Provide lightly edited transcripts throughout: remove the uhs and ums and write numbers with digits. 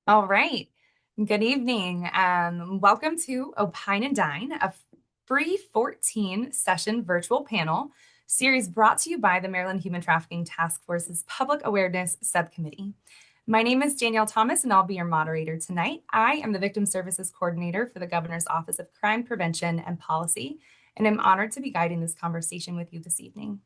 All right. Good evening. Welcome to Opine Dine, a free 14 session virtual panel series brought to you by the Maryland Human Trafficking Task Force's Public Awareness Subcommittee. My name is Danielle Thomas, and I'll be your moderator tonight. I am the Victim Services Coordinator for the Governor's Office of Crime Prevention and Policy, and I'm honored to be guiding this conversation with you this evening.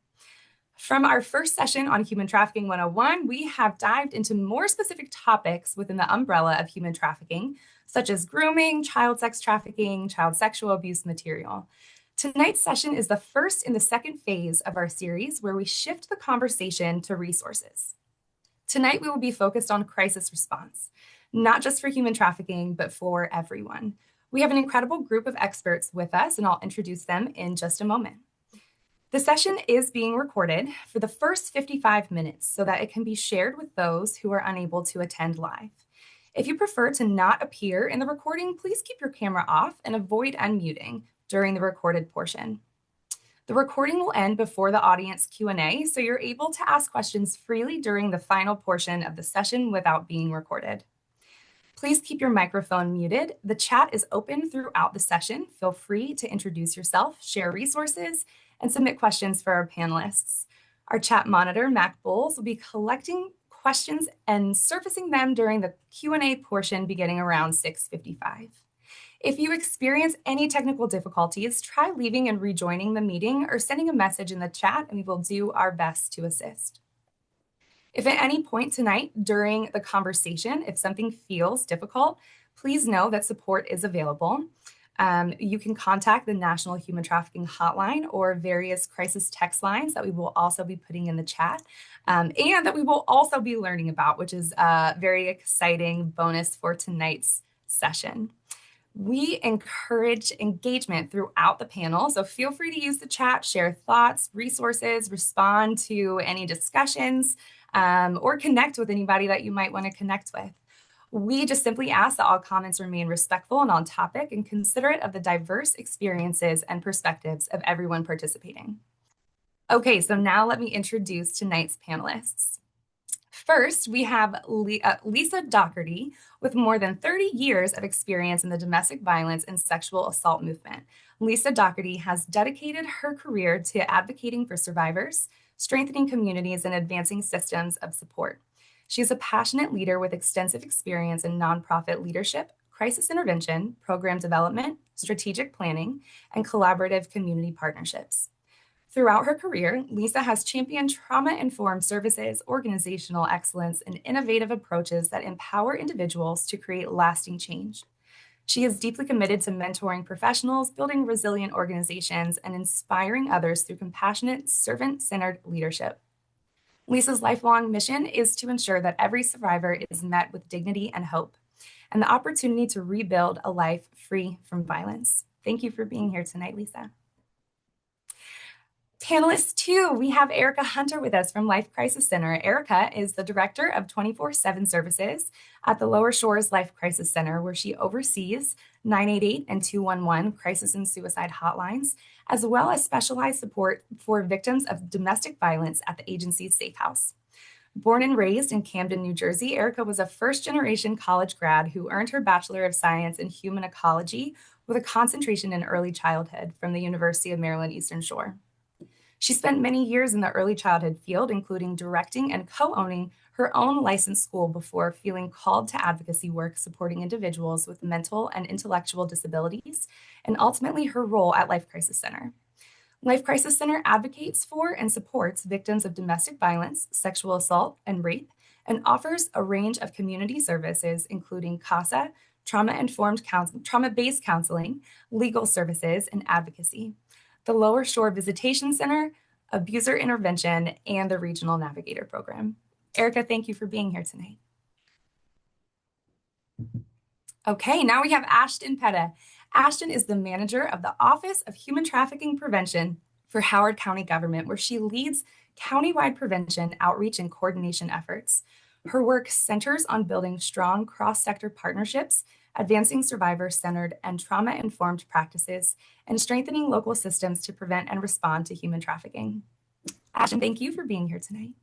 From our first session on Human Trafficking 101, we have dived into more specific topics within the umbrella of human trafficking, such as grooming, child sex trafficking, child sexual abuse material. Tonight's session is the first in the second phase of our series, where we shift the conversation to resources. Tonight, we will be focused on crisis response, not just for human trafficking, but for everyone. We have an incredible group of experts with us, and I'll introduce them in just a moment. The session is being recorded for the first 55 minutes so that it can be shared with those who are unable to attend live. If you prefer to not appear in the recording, please keep your camera off and avoid unmuting during the recorded portion. The recording will end before the audience Q&A, so you're able to ask questions freely during the final portion of the session without being recorded. Please keep your microphone muted. The chat is open throughout the session. Feel free to introduce yourself, share resources, and submit questions for our panelists. Our chat monitor, Mac Bowles, will be collecting questions and surfacing them during the Q&A portion beginning around 6:55. If you experience any technical difficulties, try leaving and rejoining the meeting or sending a message in the chat, and we will do our best to assist. If at any point tonight during the conversation, if something feels difficult, please know that support is available. You can contact the National Human Trafficking Hotline or various crisis text lines that we will also be putting in the chat and that we will also be learning about, which is a very exciting bonus for tonight's session. We encourage engagement throughout the panel, so feel free to use the chat, share thoughts, resources, respond to any discussions, or connect with anybody that you might want to connect with. We just simply ask that all comments remain respectful and on topic and considerate of the diverse experiences and perspectives of everyone participating. Okay, so now let me introduce tonight's panelists. First, we have Lisa Doherty, with more than 30 years of experience in the domestic violence and sexual assault movement. Lisa Doherty has dedicated her career to advocating for survivors, strengthening communities, and advancing systems of support. She is a passionate leader with extensive experience in nonprofit leadership, crisis intervention, program development, strategic planning, and collaborative community partnerships. Throughout her career, Lisa has championed trauma-informed services, organizational excellence, and innovative approaches that empower individuals to create lasting change. She is deeply committed to mentoring professionals, building resilient organizations, and inspiring others through compassionate, servant-centered leadership. Lisa's lifelong mission is to ensure that every survivor is met with dignity and hope, and the opportunity to rebuild a life free from violence. Thank you for being here tonight, Lisa. Panelist 2, we have Erica Hunter with us from Life Crisis Center. Erica is the Director of 24/7 Services at the Lower Shores Life Crisis Center, where she oversees 988 and 211 crisis and suicide hotlines, as well as specialized support for victims of domestic violence at the agency's Safe House. Born and raised in Camden, New Jersey, Erica was a first-generation college grad who earned her Bachelor of Science in Human Ecology with a concentration in early childhood from the University of Maryland Eastern Shore. She spent many years in the early childhood field, including directing and co-owning her own licensed school before feeling called to advocacy work supporting individuals with mental and intellectual disabilities, and ultimately her role at Life Crisis Center. Life Crisis Center advocates for and supports victims of domestic violence, sexual assault, and rape, and offers a range of community services, including CASA, trauma-based counseling, legal services, and advocacy, the Lower Shore Visitation Center, Abuser Intervention, and the Regional Navigator Program. Erica, thank you for being here tonight. Okay, now we have Ashton Petta. Ashton is the manager of the Office of Human Trafficking Prevention for Howard County Government, where she leads countywide prevention, outreach, and coordination efforts. Her work centers on building strong cross-sector partnerships, advancing survivor-centered and trauma-informed practices, and strengthening local systems to prevent and respond to human trafficking. Ashton, thank you for being here tonight.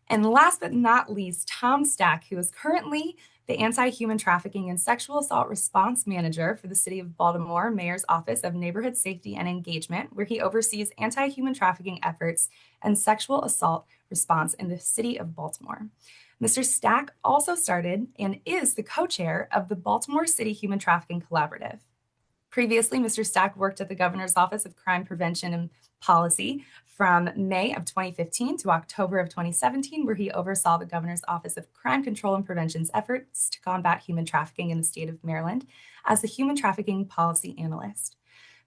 And last but not least, Tom Stack, who is currently the Anti-Human Trafficking and Sexual Assault Response Manager for the City of Baltimore Mayor's Office of Neighborhood Safety and Engagement, where he oversees anti-human trafficking efforts and sexual assault response in the City of Baltimore. Mr. Stack also started and is the co-chair of the Baltimore City Human Trafficking Collaborative. Previously, Mr. Stack worked at the Governor's Office of Crime Prevention and Policy from May of 2015 to October of 2017, where he oversaw the Governor's Office of Crime Control and Prevention's efforts to combat human trafficking in the state of Maryland as the Human Trafficking Policy Analyst.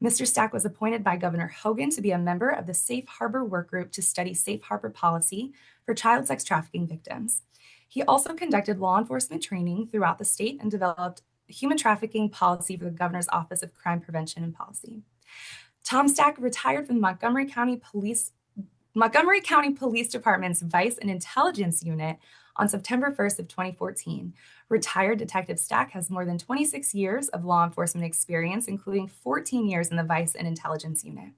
Mr. Stack was appointed by Governor Hogan to be a member of the Safe Harbor Work Group to study safe harbor policy for child sex trafficking victims. He also conducted law enforcement training throughout the state and developed human trafficking policy for the Governor's Office of Crime Prevention and Policy. Tom Stack retired from the Montgomery County Police Department's Vice and Intelligence Unit on September 1st of 2014. Retired Detective Stack has more than 26 years of law enforcement experience, including 14 years in the Vice and Intelligence Unit.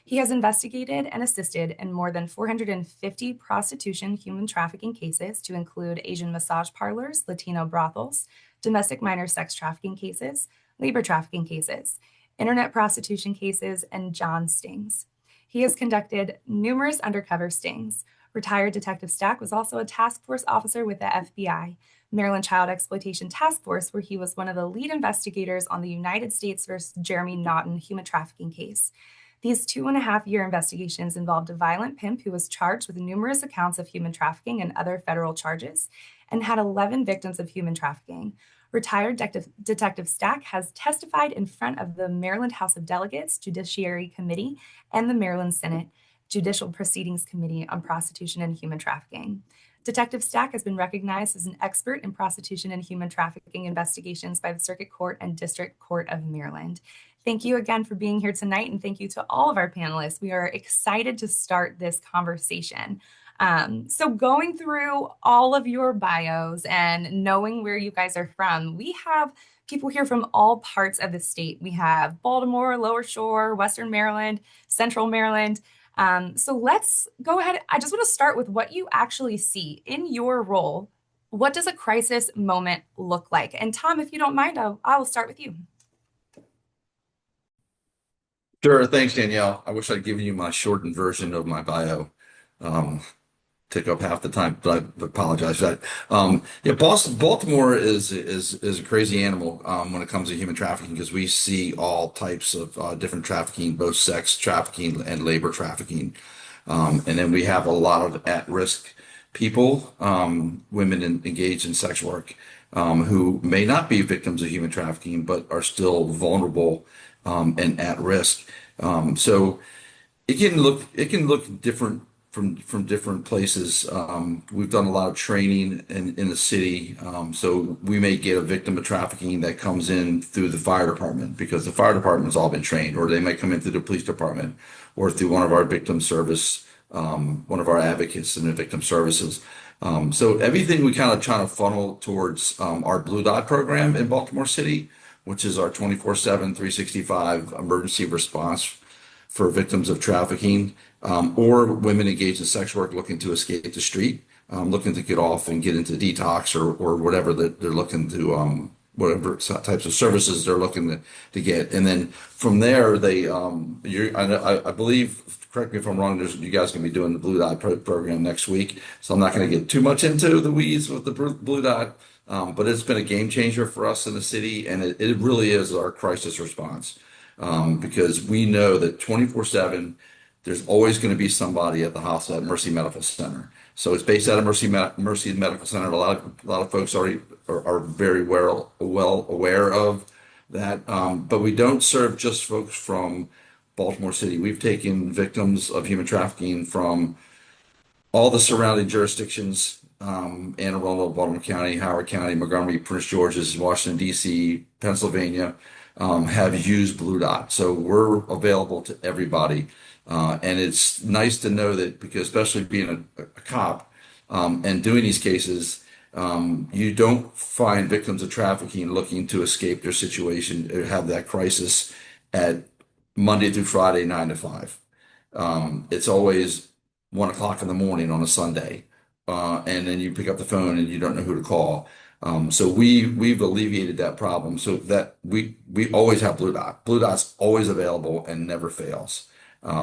He has investigated and assisted in more than 450 prostitution human trafficking cases, to include Asian massage parlors, Latino brothels, domestic minor sex trafficking cases, labor trafficking cases, internet prostitution cases, and John stings. He has conducted numerous undercover stings. Retired Detective Stack was also a task force officer with the FBI, Maryland Child Exploitation Task Force, where he was one of the lead investigators on the United States versus Jeremy Naughton human trafficking case. These 2.5-year investigations involved a violent pimp who was charged with numerous accounts of human trafficking and other federal charges, and had 11 victims of human trafficking. Retired Detective Stack has testified in front of the Maryland House of Delegates Judiciary Committee and the Maryland Senate Judicial Proceedings Committee on Prostitution and Human Trafficking. Detective Stack has been recognized as an expert in prostitution and human trafficking investigations by the Circuit Court and District Court of Maryland. Thank you again for being here tonight, and thank you to all of our panelists. We are excited to start this conversation. So going through all of your bios and knowing where you guys are from, we have people here from all parts of the state. We have Baltimore, Lower Shore, Western Maryland, Central Maryland. So let's go ahead. I just want to start with what you actually see in your role. What does a crisis moment look like? And Tom, if you don't mind, I will start with you. Sure. Thanks, Danielle. I wish I'd given you my shortened version of my bio. Um, Take up half the time, but I apologize for that. Yeah, Baltimore is a crazy animal when it comes to human trafficking, because we see all types of different trafficking, both sex trafficking and labor trafficking. And then we have a lot of at-risk people, women engaged in sex work, who may not be victims of human trafficking, but are still vulnerable and at risk. So it can look different from different places. We've done a lot of training in the city. So we may get a victim of trafficking that comes in through the fire department, because the fire department's all been trained, or they might come in through the police department, or through one of our victim service, one of our advocates in the victim services. So everything we kind of try to funnel towards our Blue Dot program in Baltimore City, which is our 24/7, 365 emergency response for victims of trafficking, or women engaged in sex work looking to escape the street, looking to get off and get into detox, or whatever that they're looking to, whatever types of services they're looking to get. And then from there, I believe, correct me if I'm wrong, you guys going to be doing the Blue Dot program next week. So I'm not going to get too much into the weeds with the Blue Dot. But it's been a game changer for us in the city, and it really is our crisis response, because we know that 24/7, there's always going to be somebody at the hospital at Mercy Medical Center. So it's based out of Mercy Medical Center. A lot of folks already are very well aware of that. But we don't serve just folks from Baltimore City. We've taken victims of human trafficking from all the surrounding jurisdictions, Anne Arundel, Baltimore County, Howard County, Montgomery, Prince George's, Washington, D.C., Pennsylvania, have used Blue Dot. So we're available to everybody. And it's nice to know that, because especially being a cop, and doing these cases, you don't find victims of trafficking looking to escape their situation or have that crisis at Monday through Friday, 9 to 5. It's always 1 o'clock in the morning on a Sunday. And then you pick up the phone and you don't know who to call. So we've alleviated that problem so that we always have Blue Dot. Blue Dot's always available and never fails.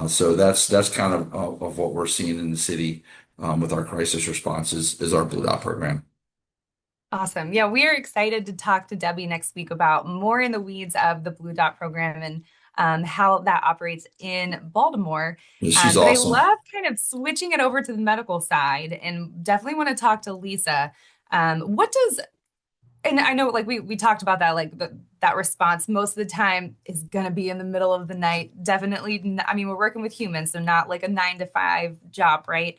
So that's kind of what we're seeing in the city with our crisis responses is our Blue Dot program. Awesome. Yeah, we are excited to talk to Debbie next week about more in the weeds of the Blue Dot program and how that operates in Baltimore. Yeah, she's But I awesome. love kind of switching it over to the medical side and definitely want to talk to Lisa. What does and I know like we talked about that like that response most of the time is gonna be in the middle of the night. Definitely, I mean we're working with humans, so not like a 9 to 5 job, right?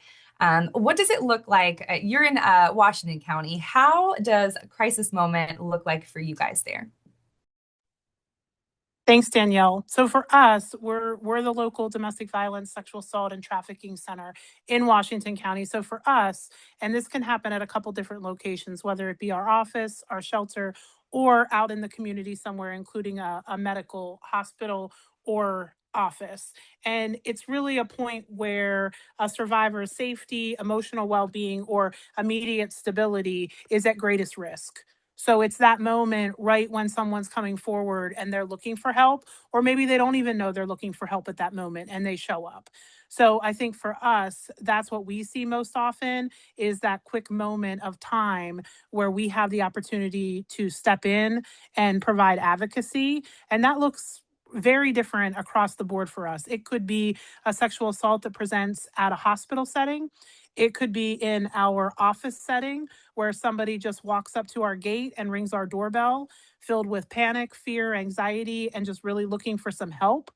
What does it look like? You're in Washington County. How does a crisis moment look like for you guys there? Thanks, Danielle. So for us, we're the local domestic violence, sexual assault, and trafficking center in Washington County. So for us, and this can happen at a couple different locations, whether it be our office, our shelter, or out in the community somewhere, including a medical hospital or office. And it's really a point where a survivor's safety, emotional well-being, or immediate stability is at greatest risk. So it's that moment right when someone's coming forward and they're looking for help, or maybe they don't even know they're looking for help at that moment and they show up. So I think for us, that's what we see most often is that quick moment of time where we have the opportunity to step in and provide advocacy. And that looks very different across the board for us. It could be a sexual assault that presents at a hospital setting. It could be in our office setting where somebody just walks up to our gate and rings our doorbell, filled with panic, fear, anxiety, and just really looking for some help.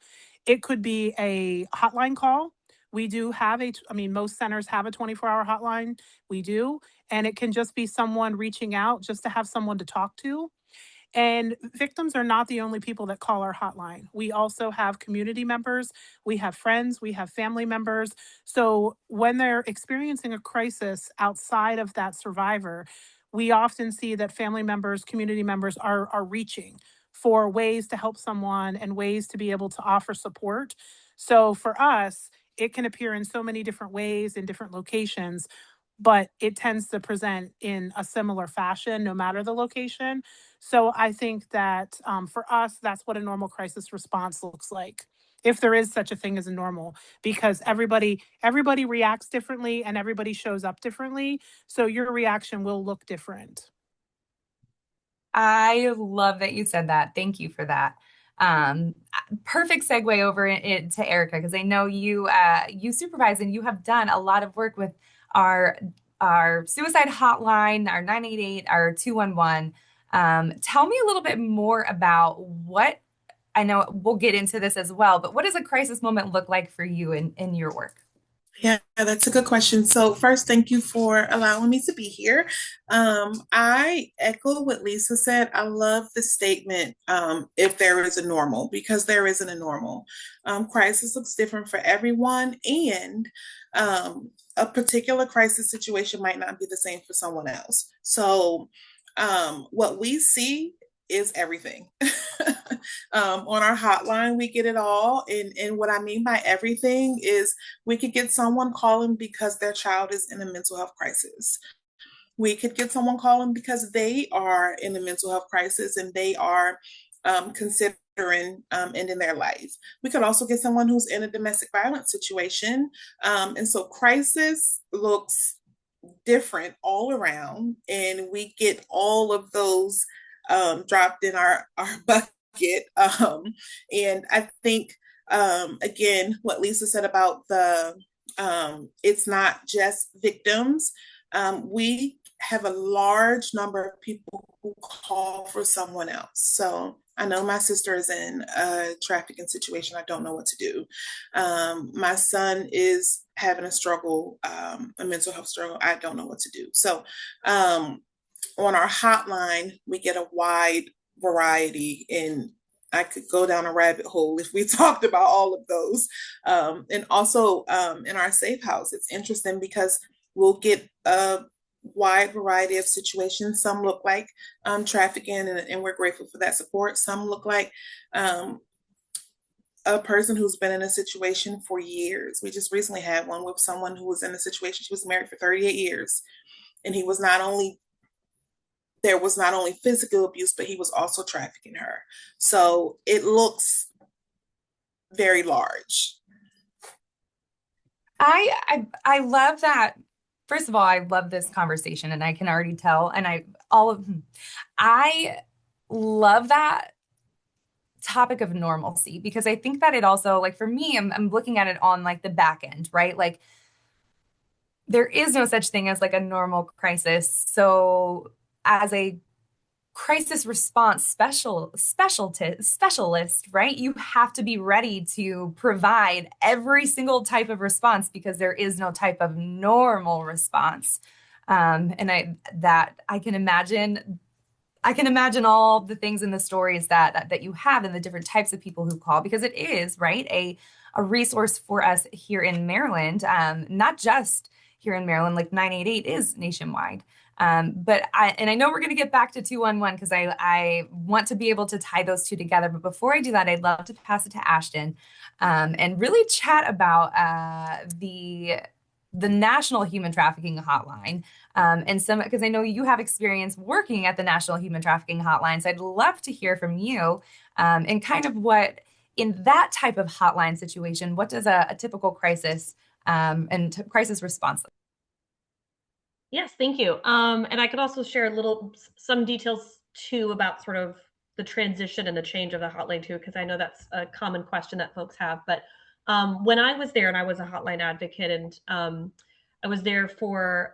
It could be a hotline call. We do have I mean, most centers have a 24-hour hotline. We do. And it can just be someone reaching out just to have someone to talk to. And victims are not the only people that call our hotline. We also have community members, we have friends, we have family members. So when they're experiencing a crisis outside of that survivor, we often see that family members, community members are reaching for ways to help someone and ways to be able to offer support. So for us, it can appear in so many different ways in different locations, but it tends to present in a similar fashion no matter the location. So I think that for us, that's what a normal crisis response looks like, if there is such a thing as a normal, because everybody reacts differently and everybody shows up differently. So your reaction will look different. I love that you said that. Thank you for that. Perfect segue over to Erica because I know you supervise and you have done a lot of work with our our suicide hotline, our 988, our 211. Tell me a little bit more about what I know we'll get into this as well, but what does a crisis moment look like for you in your work? Yeah, that's a good question. So first, thank you for allowing me to be here. I echo what Lisa said. I love the statement, if there is a normal, because there isn't a normal. Crisis looks different for everyone, and a particular crisis situation might not be the same for someone else. So what we see is everything. On our hotline, we get it all. And what I mean by everything is we could get someone calling because their child is in a mental health crisis. We could get someone calling because they are in a mental health crisis and they are considering ending their life. We could also get someone who's in a domestic violence situation. And so crisis looks different all around, and we get all of those dropped in our bucket. And I think, again, what Lisa said about the it's not just victims. We have a large number of people who call for someone else. So I know my sister is in a trafficking situation. I don't know what to do. My son is having a struggle, a mental health struggle. I don't know what to do. So on our hotline, we get a wide variety, and I could go down a rabbit hole if we talked about all of those. And also in our safe house, it's interesting because we'll get a wide variety of situations. Some look like trafficking, and we're grateful for that support. Some look like a person who's been in a situation for years. We just recently had one with someone who was in a situation. She was married for 38 years, and he was not only there was not only physical abuse, but he was also trafficking her. So it looks very large. I love that. First of all, I love this conversation, and I can already tell. And I love that topic of normalcy because I think that it also, like for me, I'm looking at it on like the back end, right? Like there is no such thing as like a normal crisis. So as a crisis response specialist, right? You have to be ready to provide every single type of response because there is no type of normal response. And I can imagine all the things in the stories that you have and the different types of people who call because it is right a resource for us here in Maryland, not just here in Maryland. Like 988 is nationwide, but I know we're going to get back to 211 because I want to be able to tie those two together. But before I do that, I'd love to pass it to Ashton, and really chat about the National Human Trafficking Hotline, and some because I know you have experience working at the National Human Trafficking Hotline. So I'd love to hear from you, and kind of what in that type of hotline situation, what does a typical crisis, and crisis response look? Yes, thank you. And I could also share some details too about sort of the transition and the change of the hotline too, because I know that's a common question that folks have. But when I was there and I was a hotline advocate, and I was there for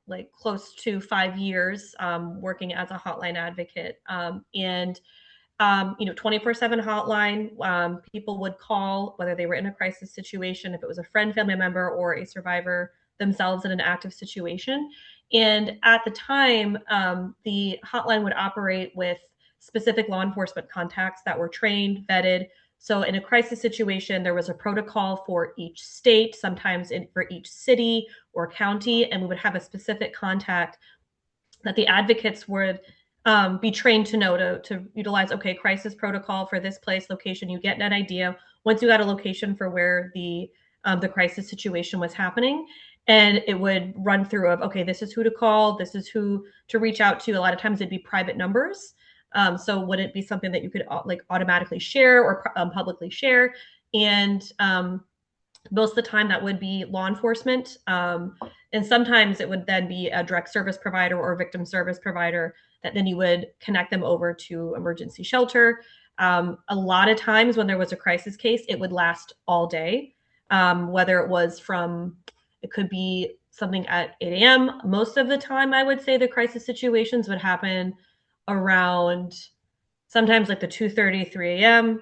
like close to 5 years, working as a hotline advocate. And 24/7 hotline. People would call whether they were in a crisis situation, if it was a friend, family member, or a survivor themselves in an active situation. And at the time, the hotline would operate with specific law enforcement contacts that were trained, vetted. So in a crisis situation, there was a protocol for each state, sometimes for each city or county, and we would have a specific contact that the advocates would be trained to know to utilize. Okay, crisis protocol for this place, location. You get an idea once you got a location for where the crisis situation was happening, and it would run through of, okay, this is who to call, this is who to reach out to. A lot of times it'd be private numbers. So would it be something that you could like automatically share or publicly share? And most of the time that would be law enforcement. And sometimes it would then be a direct service provider or a victim service provider that then you would connect them over to emergency shelter. A lot of times when there was a crisis case, it would last all day, whether it could be something at 8 a.m. Most of the time, I would say the crisis situations would happen around sometimes like the 2:30, 3 a.m.,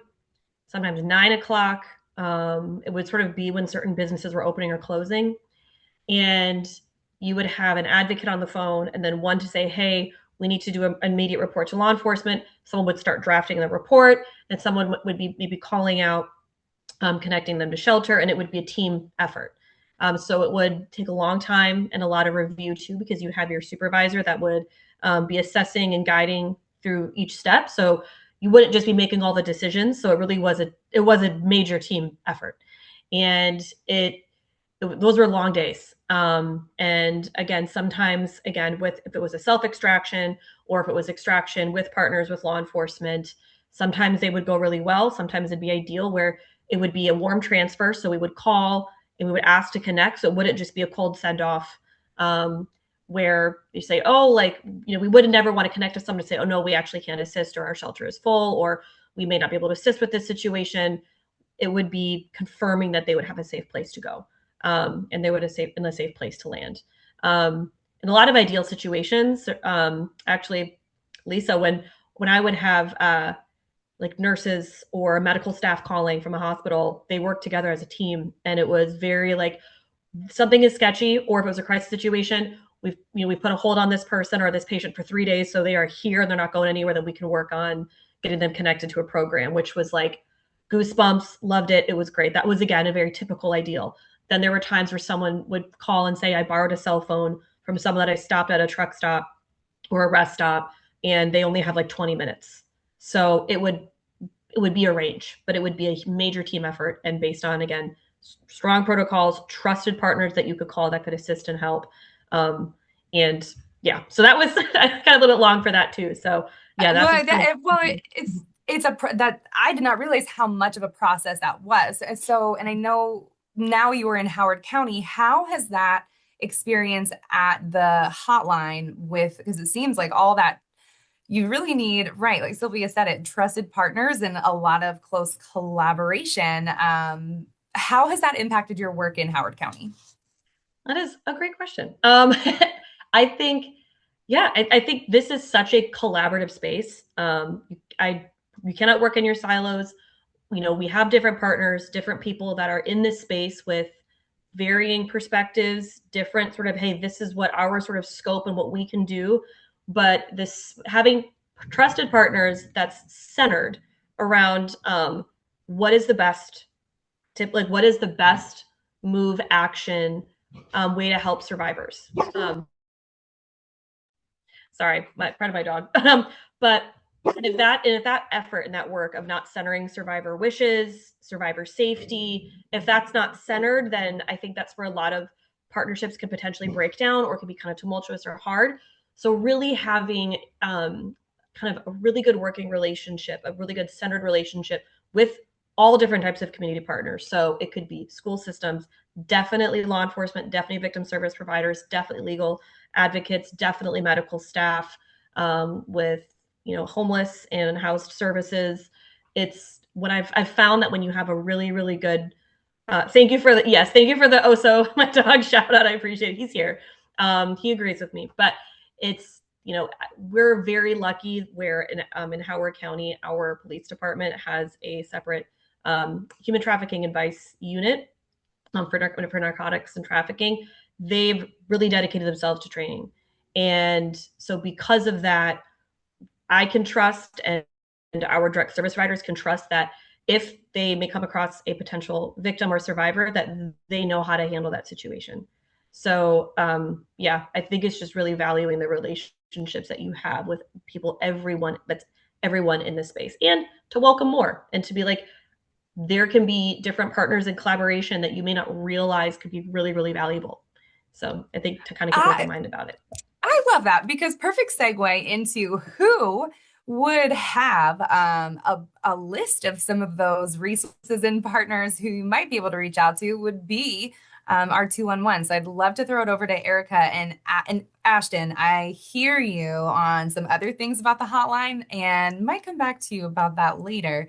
sometimes 9 o'clock. It would sort of be when certain businesses were opening or closing. And you would have an advocate on the phone and then one to say, hey, we need to do an immediate report to law enforcement. Someone would start drafting the report, and someone would be maybe calling out, connecting them to shelter, and it would be a team effort. So it would take a long time and a lot of review too, because you have your supervisor that would be assessing and guiding through each step. So you wouldn't just be making all the decisions. So it really was a major team effort, and those were long days. And again, sometimes if it was a self extraction or if it was extraction with partners with law enforcement, sometimes they would go really well. Sometimes it'd be ideal where it would be a warm transfer. So we would call and we would ask to connect. So it wouldn't just be a cold send off, where you say, oh, like, we would never want to connect to someone to say, oh, no, we actually can't assist, or our shelter is full, or we may not be able to assist with this situation. It would be confirming that they would have a safe place to go, and they would have in a safe place to land. In a lot of ideal situations, actually, Lisa, when I would have like nurses or medical staff calling from a hospital, they worked together as a team, and it was very like, something is sketchy, or if it was a crisis situation, we put a hold on this person or this patient for 3 days, so they are here and they're not going anywhere. Then we can work on getting them connected to a program, which was like goosebumps. Loved it. It was great. That was again a very typical ideal. Then there were times where someone would call and say, I borrowed a cell phone from someone that I stopped at a truck stop or a rest stop, and they only have like 20 minutes. So it would be arranged, but it would be a major team effort, and based on, again, strong protocols, trusted partners that you could call that could assist and help. And yeah, so that was kind of a little bit long for that too. So yeah, that was it's that I did not realize how much of a process that was. So, and I know now you are in Howard County. How has that experience at the hotline with, because it seems like all that you really need, right? Like Sylvia said it, trusted partners and a lot of close collaboration. How has that impacted your work in Howard County? That is a great question. I think, yeah, I think this is such a collaborative space. You cannot work in your silos. You know, we have different partners, different people that are in this space with varying perspectives, different sort of, hey, this is what our sort of scope and what we can do. But this having trusted partners that's centered around what is the best tip, like what is the best move, action, way to help survivors. Sorry, part of my dog. But if that effort and that work of not centering survivor wishes, survivor safety, if that's not centered, then I think that's where a lot of partnerships can potentially break down or can be kind of tumultuous or hard. So really having kind of a really good working relationship, a really good centered relationship with all different types of community partners. So it could be school systems, definitely law enforcement, definitely victim service providers, definitely legal advocates, definitely medical staff, with homeless and housed services. It's when I've found that when you have a really really good thank you for the Oso my dog shout out. I appreciate it. He's here. He agrees with me, but it's we're very lucky where in Howard County our police department has a separate human trafficking advice unit for narcotics and trafficking. They've really dedicated themselves to training. And so because of that, I can trust and our direct service providers can trust that if they may come across a potential victim or survivor, that they know how to handle that situation. So yeah, I think it's just really valuing the relationships that you have with people, everyone in this space, and to welcome more and to be like, there can be different partners in collaboration that you may not realize could be really, really valuable. So I think to kind of keep an open mind about it. I love that because perfect segue into who would have a list of some of those resources and partners who you might be able to reach out to would be our 211. So I'd love to throw it over to Erica and Ashton. I hear you on some other things about the hotline and might come back to you about that later.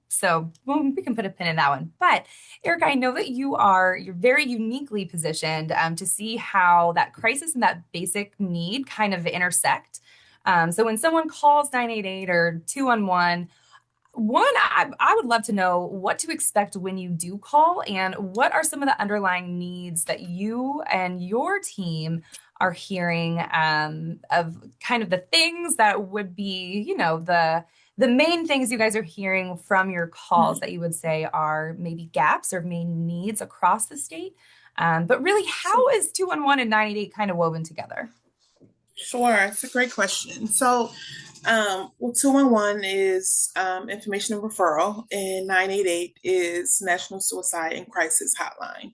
So we can put a pin in that one. But Erica, I know that you're very uniquely positioned to see how that crisis and that basic need kind of intersect. So when someone calls 988 or 211, I would love to know what to expect when you do call and what are some of the underlying needs that you and your team are hearing of kind of the things that would be, the main things you guys are hearing from your calls that you would say are maybe gaps or main needs across the state. But really, how is 211 and 988 kind of woven together? Sure, it's a great question. So, 211 is information and referral, and 988 is National Suicide and Crisis Hotline.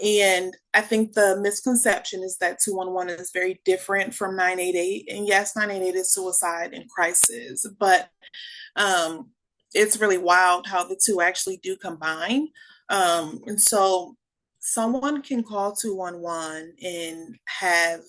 And I think the misconception is that 211 is very different from 988. And yes, 988 is suicide and crisis, but it's really wild how the two actually do combine. And so, someone can call 211 and have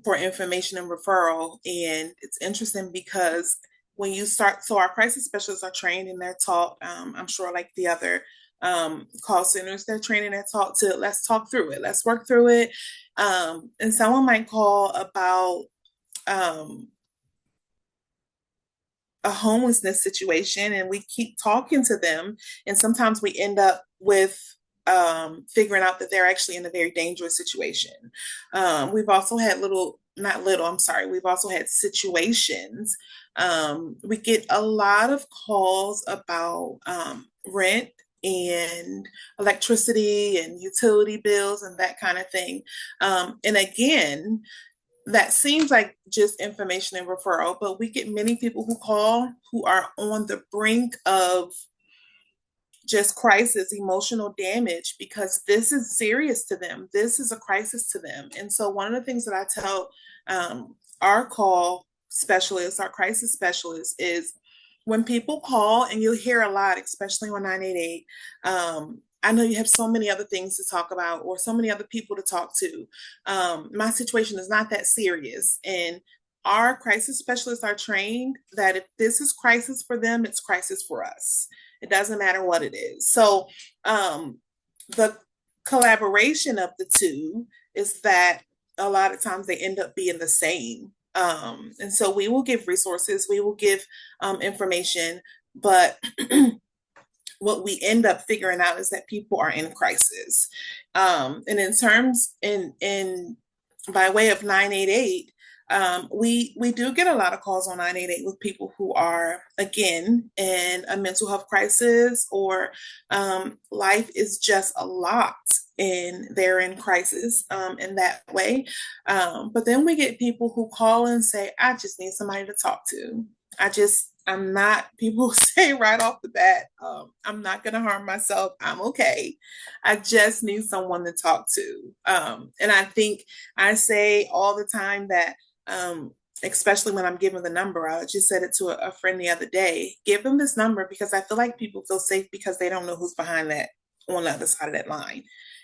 for information and referral. And it's interesting because when you start, so our crisis specialists are trained and they're taught, I'm sure like the other call centers, they're trained and they're taught to let's talk through it, let's work through it. And someone might call about a homelessness situation and we keep talking to them. And sometimes we end up with figuring out that they're actually in a very dangerous situation. We've also had we've also had situations. We get a lot of calls about rent and electricity and utility bills and that kind of thing. And again, that seems like just information and referral, but we get many people who call who are on the brink of just crisis, emotional damage, because this is serious to them. This is a crisis to them. And so, one of the things that I tell our call specialists, our crisis specialists, is when people call, and you'll hear a lot, especially on 988, I know you have so many other things to talk about or so many other people to talk to. My situation is not that serious. And our crisis specialists are trained that if this is crisis for them, it's crisis for us. It doesn't matter what it is. So the collaboration of the two is that a lot of times they end up being the same. And so we will give resources, we will give information, but what we end up figuring out is that people are in crisis. And in terms in by way of 988, we do get a lot of calls on 988 with people who are, again, in a mental health crisis, or life is just a lot and they're in crisis in that way. But then we get people who call and say, I just need somebody to talk to. I'm not, people say right off the bat, I'm not going to harm myself. I'm okay. I just need someone to talk to. And I think I say all the time that, especially when I'm giving the number, I just said it to a friend the other day, give them this number, because I feel like people feel safe because they don't know who's behind that on the other side of that line.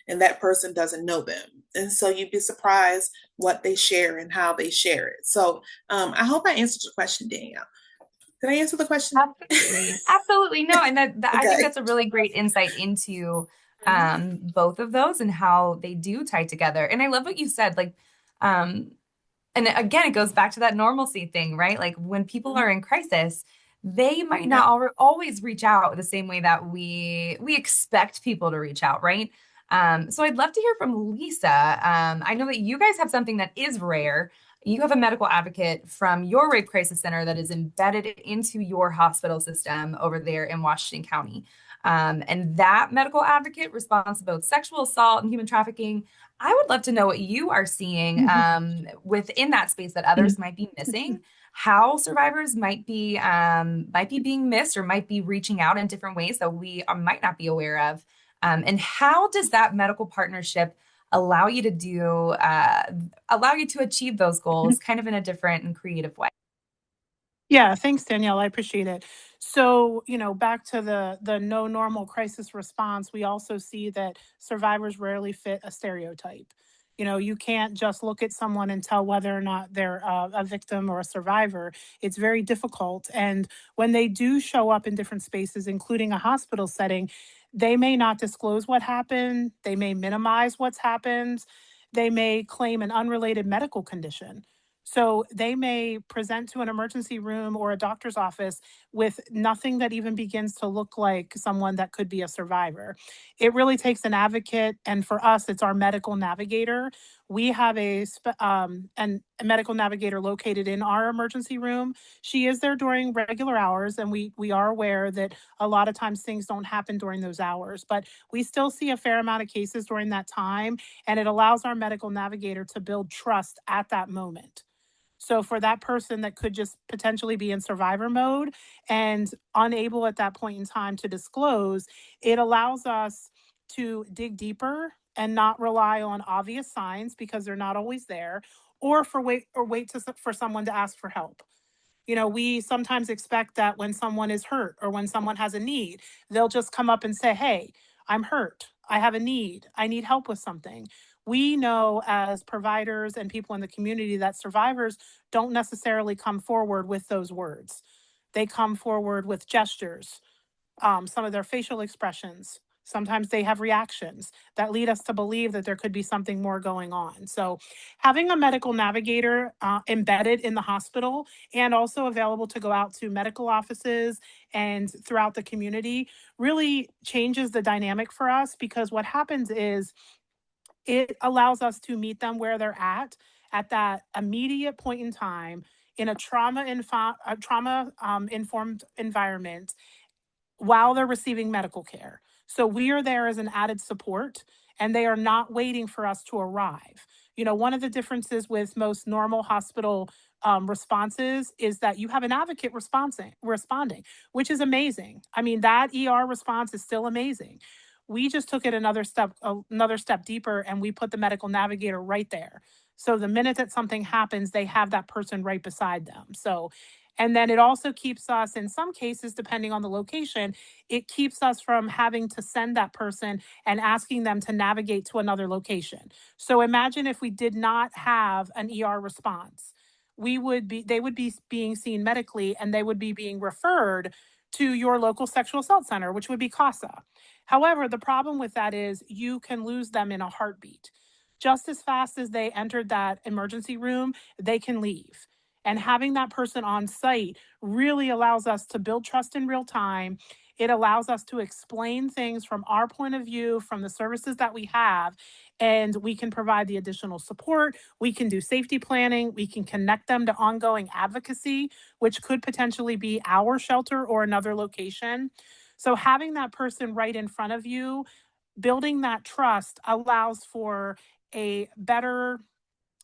And that person doesn't know them. And so you'd be surprised what they share and how they share it. So I hope I answered your question, Danielle. Did I answer the question? Absolutely. Absolutely. No, and I think Okay. that's a really great insight into both of those and how they do tie together. And I love what you said, like, and again, it goes back to that normalcy thing, right? Like when people are in crisis, they might not always reach out the same way that we expect people to reach out, right? So I'd love to hear from Lisa. I know that you guys have something that is rare. You have a medical advocate from your rape crisis center that is embedded into your hospital system over there in Washington County. And that medical advocate responds to both sexual assault and human trafficking. I would love to know what you are seeing within that space that others might be missing, how survivors might be being missed or might be reaching out in different ways that we might not be aware of. And how does that medical partnership allow you to achieve those goals kind of in a different and creative way? Yeah, thanks, Danielle. I appreciate it. So, back to the no normal crisis response, we also see that survivors rarely fit a stereotype. You can't just look at someone and tell whether or not they're a victim or a survivor. It's very difficult. And when they do show up in different spaces, including a hospital setting, they may not disclose what happened. They may minimize what's happened. They may claim an unrelated medical condition. So they may present to an emergency room or a doctor's office with nothing that even begins to look like someone that could be a survivor. It really takes an advocate, and for us, it's our medical navigator. We have a medical navigator located in our emergency room. She is there during regular hours, and we are aware that a lot of times things don't happen during those hours, but we still see a fair amount of cases during that time, and it allows our medical navigator to build trust at that moment. So for that person that could just potentially be in survivor mode and unable at that point in time to disclose, it allows us to dig deeper and not rely on obvious signs because they're not always there, or for someone to ask for help. We sometimes expect that when someone is hurt or when someone has a need, they'll just come up and say, "Hey, I'm hurt. I have a need. I need help with something." We know as providers and people in the community that survivors don't necessarily come forward with those words. They come forward with gestures, some of their facial expressions. Sometimes they have reactions that lead us to believe that there could be something more going on. So, having a medical navigator embedded in the hospital and also available to go out to medical offices and throughout the community really changes the dynamic for us, because what happens is it allows us to meet them where they're at that immediate point in time in a trauma informed environment while they're receiving medical care. So we are there as an added support, and they are not waiting for us to arrive. One of the differences with most normal hospital responses is that you have an advocate responding, which is amazing. I mean, that ER response is still amazing. We just took it another step deeper, and we put the medical navigator right there. So the minute that something happens, they have that person right beside them. So, and then it also keeps us, in some cases, depending on the location, it keeps us from having to send that person and asking them to navigate to another location. So imagine if we did not have an ER response. They would be being seen medically, and they would be being referred to your local sexual assault center, which would be CASA. However, the problem with that is you can lose them in a heartbeat. Just as fast as they entered that emergency room, they can leave. And having that person on site really allows us to build trust in real time. It allows us to explain things from our point of view, from the services that we have, and we can provide the additional support. We can do safety planning. We can connect them to ongoing advocacy, which could potentially be our shelter or another location. So having that person right in front of you, building that trust allows for a better,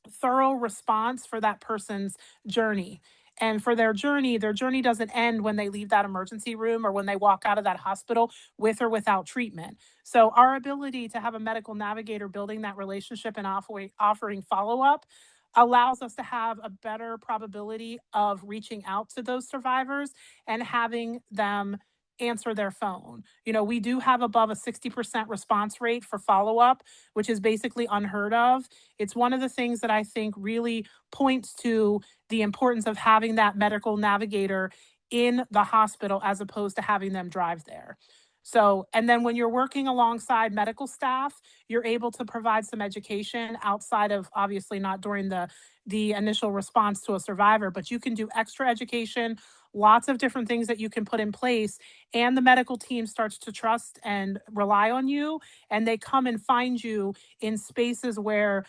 thorough response for that person's journey. And for their journey doesn't end when they leave that emergency room or when they walk out of that hospital with or without treatment. So, our ability to have a medical navigator building that relationship and offering follow up allows us to have a better probability of reaching out to those survivors and having them answer their phone. We do have above a 60% response rate for follow up, which is basically unheard of. It's one of the things that I think really points to the importance of having that medical navigator in the hospital as opposed to having them drive there. So, and then when you're working alongside medical staff, you're able to provide some education outside of, obviously not during the initial response to a survivor, but you can do extra education, lots of different things that you can put in place, and the medical team starts to trust and rely on you, and they come and find you in spaces where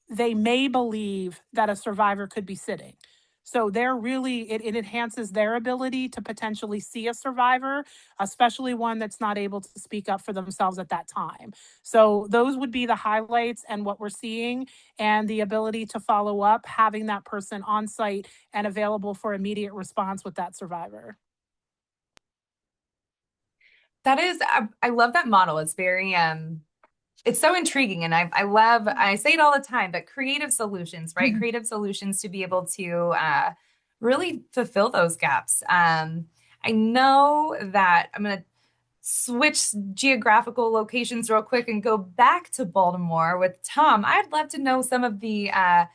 they may believe that a survivor could be sitting. So it enhances their ability to potentially see a survivor, especially one that's not able to speak up for themselves at that time. So those would be the highlights and what we're seeing, and the ability to follow up, having that person on site and available for immediate response with that survivor. I love that model. It's very it's so intriguing, and I say it all the time, but creative solutions, right? Creative solutions to be able to really fulfill those gaps. I know that I'm going to switch geographical locations real quick and go back to Baltimore with Tom. I'd love to know some of the I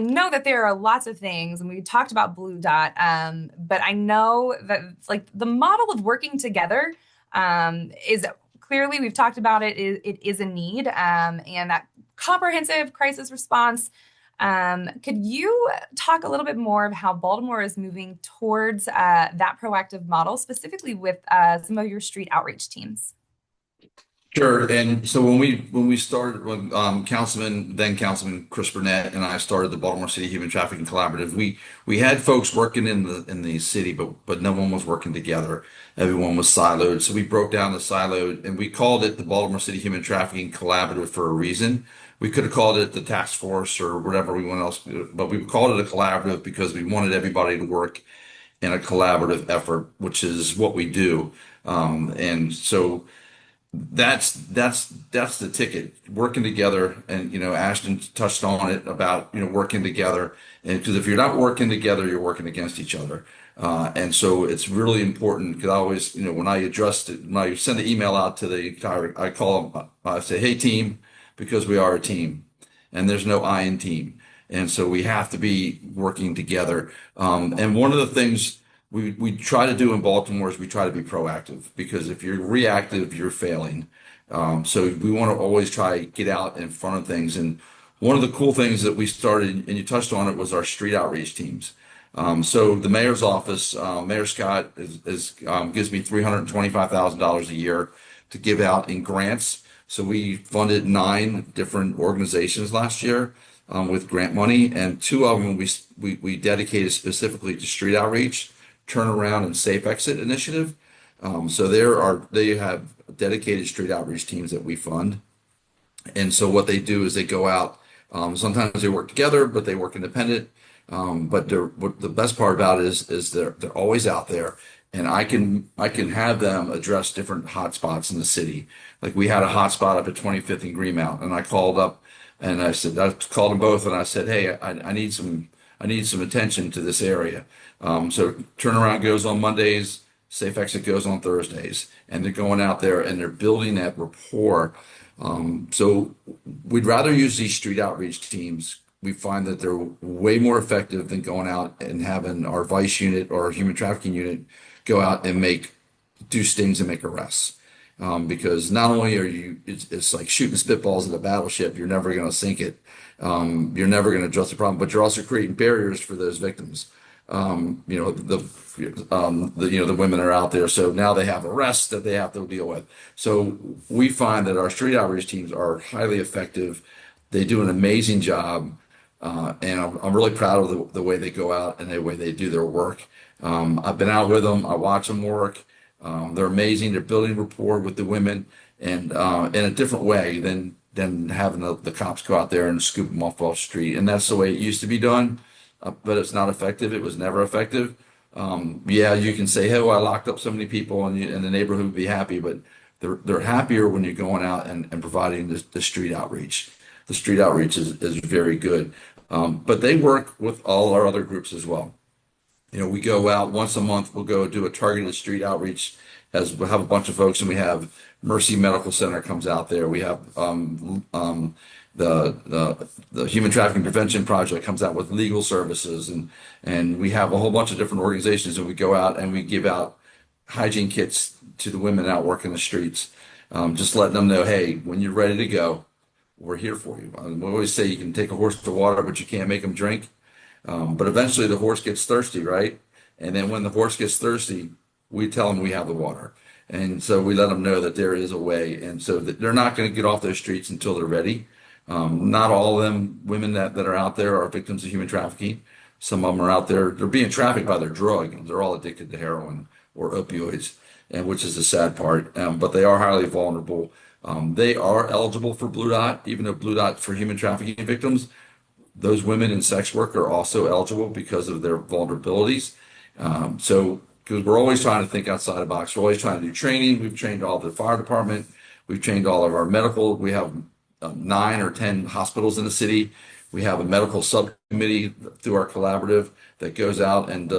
know that there are lots of things, and we talked about Blue Dot, but I know that like the model of working together is clearly, we've talked about it, it is a need, and that comprehensive crisis response. Could you talk a little bit more of how Baltimore is moving towards that proactive model, specifically with some of your street outreach teams? Sure. And so when we started, when Councilman Chris Burnett and I started the Baltimore City Human Trafficking Collaborative, we had folks working in the city, but no one was working together. Everyone was siloed. So we broke down the siloed, and we called it the Baltimore City Human Trafficking Collaborative for a reason. We could have called it the task force or whatever we want else, but we called it a collaborative because we wanted everybody to work in a collaborative effort, which is what we do. And so that's the ticket, working together. And Ashton touched on it about working together, and because if you're not working together, you're working against each other. And so it's really important, because I always, when I address it, when I send the email out to I call them, I say, hey team, because we are a team, and there's no I in team. And so we have to be working together. And one of the things we try to do in Baltimore is we try to be proactive, because if you're reactive, you're failing. So we want to always try to get out in front of things. And one of the cool things that we started, and you touched on it, was our street outreach teams. So the mayor's office, Mayor Scott gives me $325,000 a year to give out in grants. So we funded 9 different organizations last year with grant money, and 2 of them we dedicated specifically to street outreach, turnaround, and safe exit initiative. So they have dedicated street outreach teams that we fund. And so what they do is they go out Sometimes they work together, but they work independent. But what the best part about it is they're always out there, and I can have them address different hot spots in the city. Like we had a hot spot up at 25th and Greenmount, and I called up and I called them both, and I said, hey, I need some attention to this area. So turnaround goes on Mondays, safe exit goes on Thursdays, and they're going out there and they're building that rapport. So we'd rather use these street outreach teams. We find that they're way more effective than going out and having our vice unit or our human trafficking unit go out and do stings and make arrests. Because not only it's like shooting spitballs at a battleship, you're never going to sink it. You're never going to address the problem, but you're also creating barriers for those victims. The women are out there, so now they have arrests that they have to deal with. So we find that our street outreach teams are highly effective. They do an amazing job, and I'm really proud of the way they go out and the way they do their work. I've been out with them. I watch them work. They're amazing. They're building rapport with the women, and in a different way than having the cops go out there and scoop them off the street. And that's the way it used to be done, but it's not effective. It was never effective. Yeah, you can say, "Hey, well, I locked up so many people, and the neighborhood would be happy," but they're happier when you're going out and providing the street outreach. The street outreach is very good, but they work with all our other groups as well. We go out once a month. We'll go do a targeted street outreach as we'll have a bunch of folks, and we have Mercy Medical Center comes out there. We have the Human Trafficking Prevention Project comes out with legal services, and we have a whole bunch of different organizations, and we go out and we give out hygiene kits to the women out working the streets, just letting them know, hey, when you're ready to go, we're here for you. We always say you can take a horse to water, but you can't make them drink. But eventually the horse gets thirsty, right? And then when the horse gets thirsty, we tell them we have the water. And so we let them know that there is a way. And so that they're not going to get off those streets until they're ready. Not all of them women that are out there are victims of human trafficking. Some of them are out there, they're being trafficked by their drug, and they're all addicted to heroin or opioids, and which is the sad part. But they are highly vulnerable. They are eligible for Blue Dot, even though Blue Dot for human trafficking victims, those women in sex work are also eligible because of their vulnerabilities. So, because we're always trying to think outside the box, we're always trying to do training. We've trained all the fire department. We've trained all of our medical. We have 9 or 10 hospitals in the city. We have a medical subcommittee through our collaborative that goes out and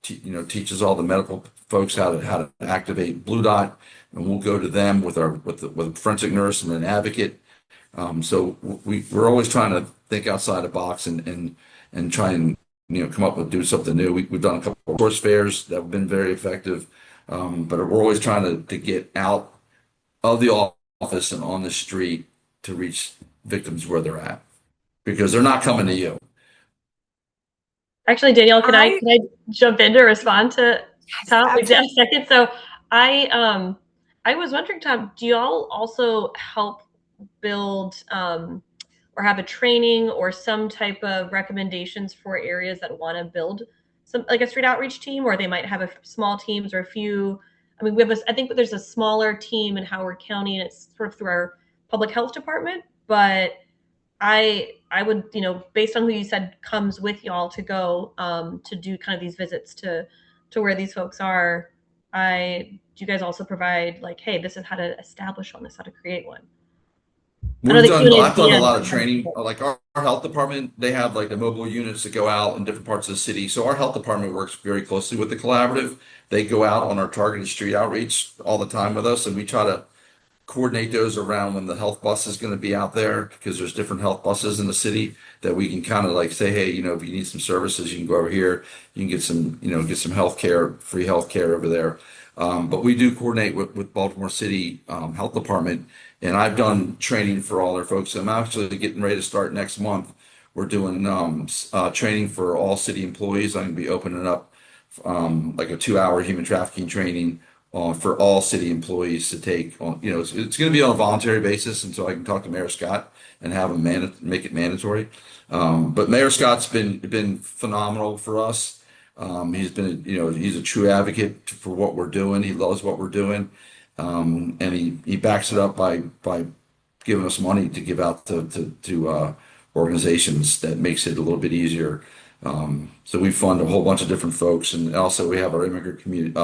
teaches all the medical folks how to activate Blue Dot, and we'll go to them with a forensic nurse and an advocate. So we're always trying to think outside the box and try and come up with do something new. We've done a couple of course fairs that have been very effective, but we're always trying to get out of the office and on the street to reach victims where they're at because they're not coming to you. Actually, Danielle, can I jump in to respond to Tom? Yes, Just a second. So I was wondering, Tom, do you all also help build or have a training or some type of recommendations for areas that want to build some like a street outreach team, or they might have a small teams or a few? I mean, I think there's a smaller team in Howard County, and it's sort of through our public health department, but I would, based on who you said comes with y'all to go to do kind of these visits to where these folks are, do you guys also provide like, hey, this is how to establish one, this is how to create one? I've done a lot of training. Like our health department, they have like the mobile units that go out in different parts of the city. So our health department works very closely with the collaborative. They go out on our targeted street outreach all the time with us, and we try to coordinate those around when the health bus is going to be out there because there's different health buses in the city that we can kind of like say, hey, if you need some services, you can go over here. You can get some health care, free health care over there. But we do coordinate with Baltimore City Health Department, and I've done training for all their folks. I'm actually getting ready to start next month. We're doing training for all city employees. I'm going to be opening up like a 2-hour human trafficking training for all city employees to take on. It's going to be on a voluntary basis, and so I can talk to Mayor Scott and have him make it mandatory. But Mayor Scott's been phenomenal for us. He's been, he's a true advocate for what we're doing. He loves what we're doing, and he backs it up by giving us money to give out to organizations that makes it a little bit easier. So we fund a whole bunch of different folks, and also we have our immigrant community.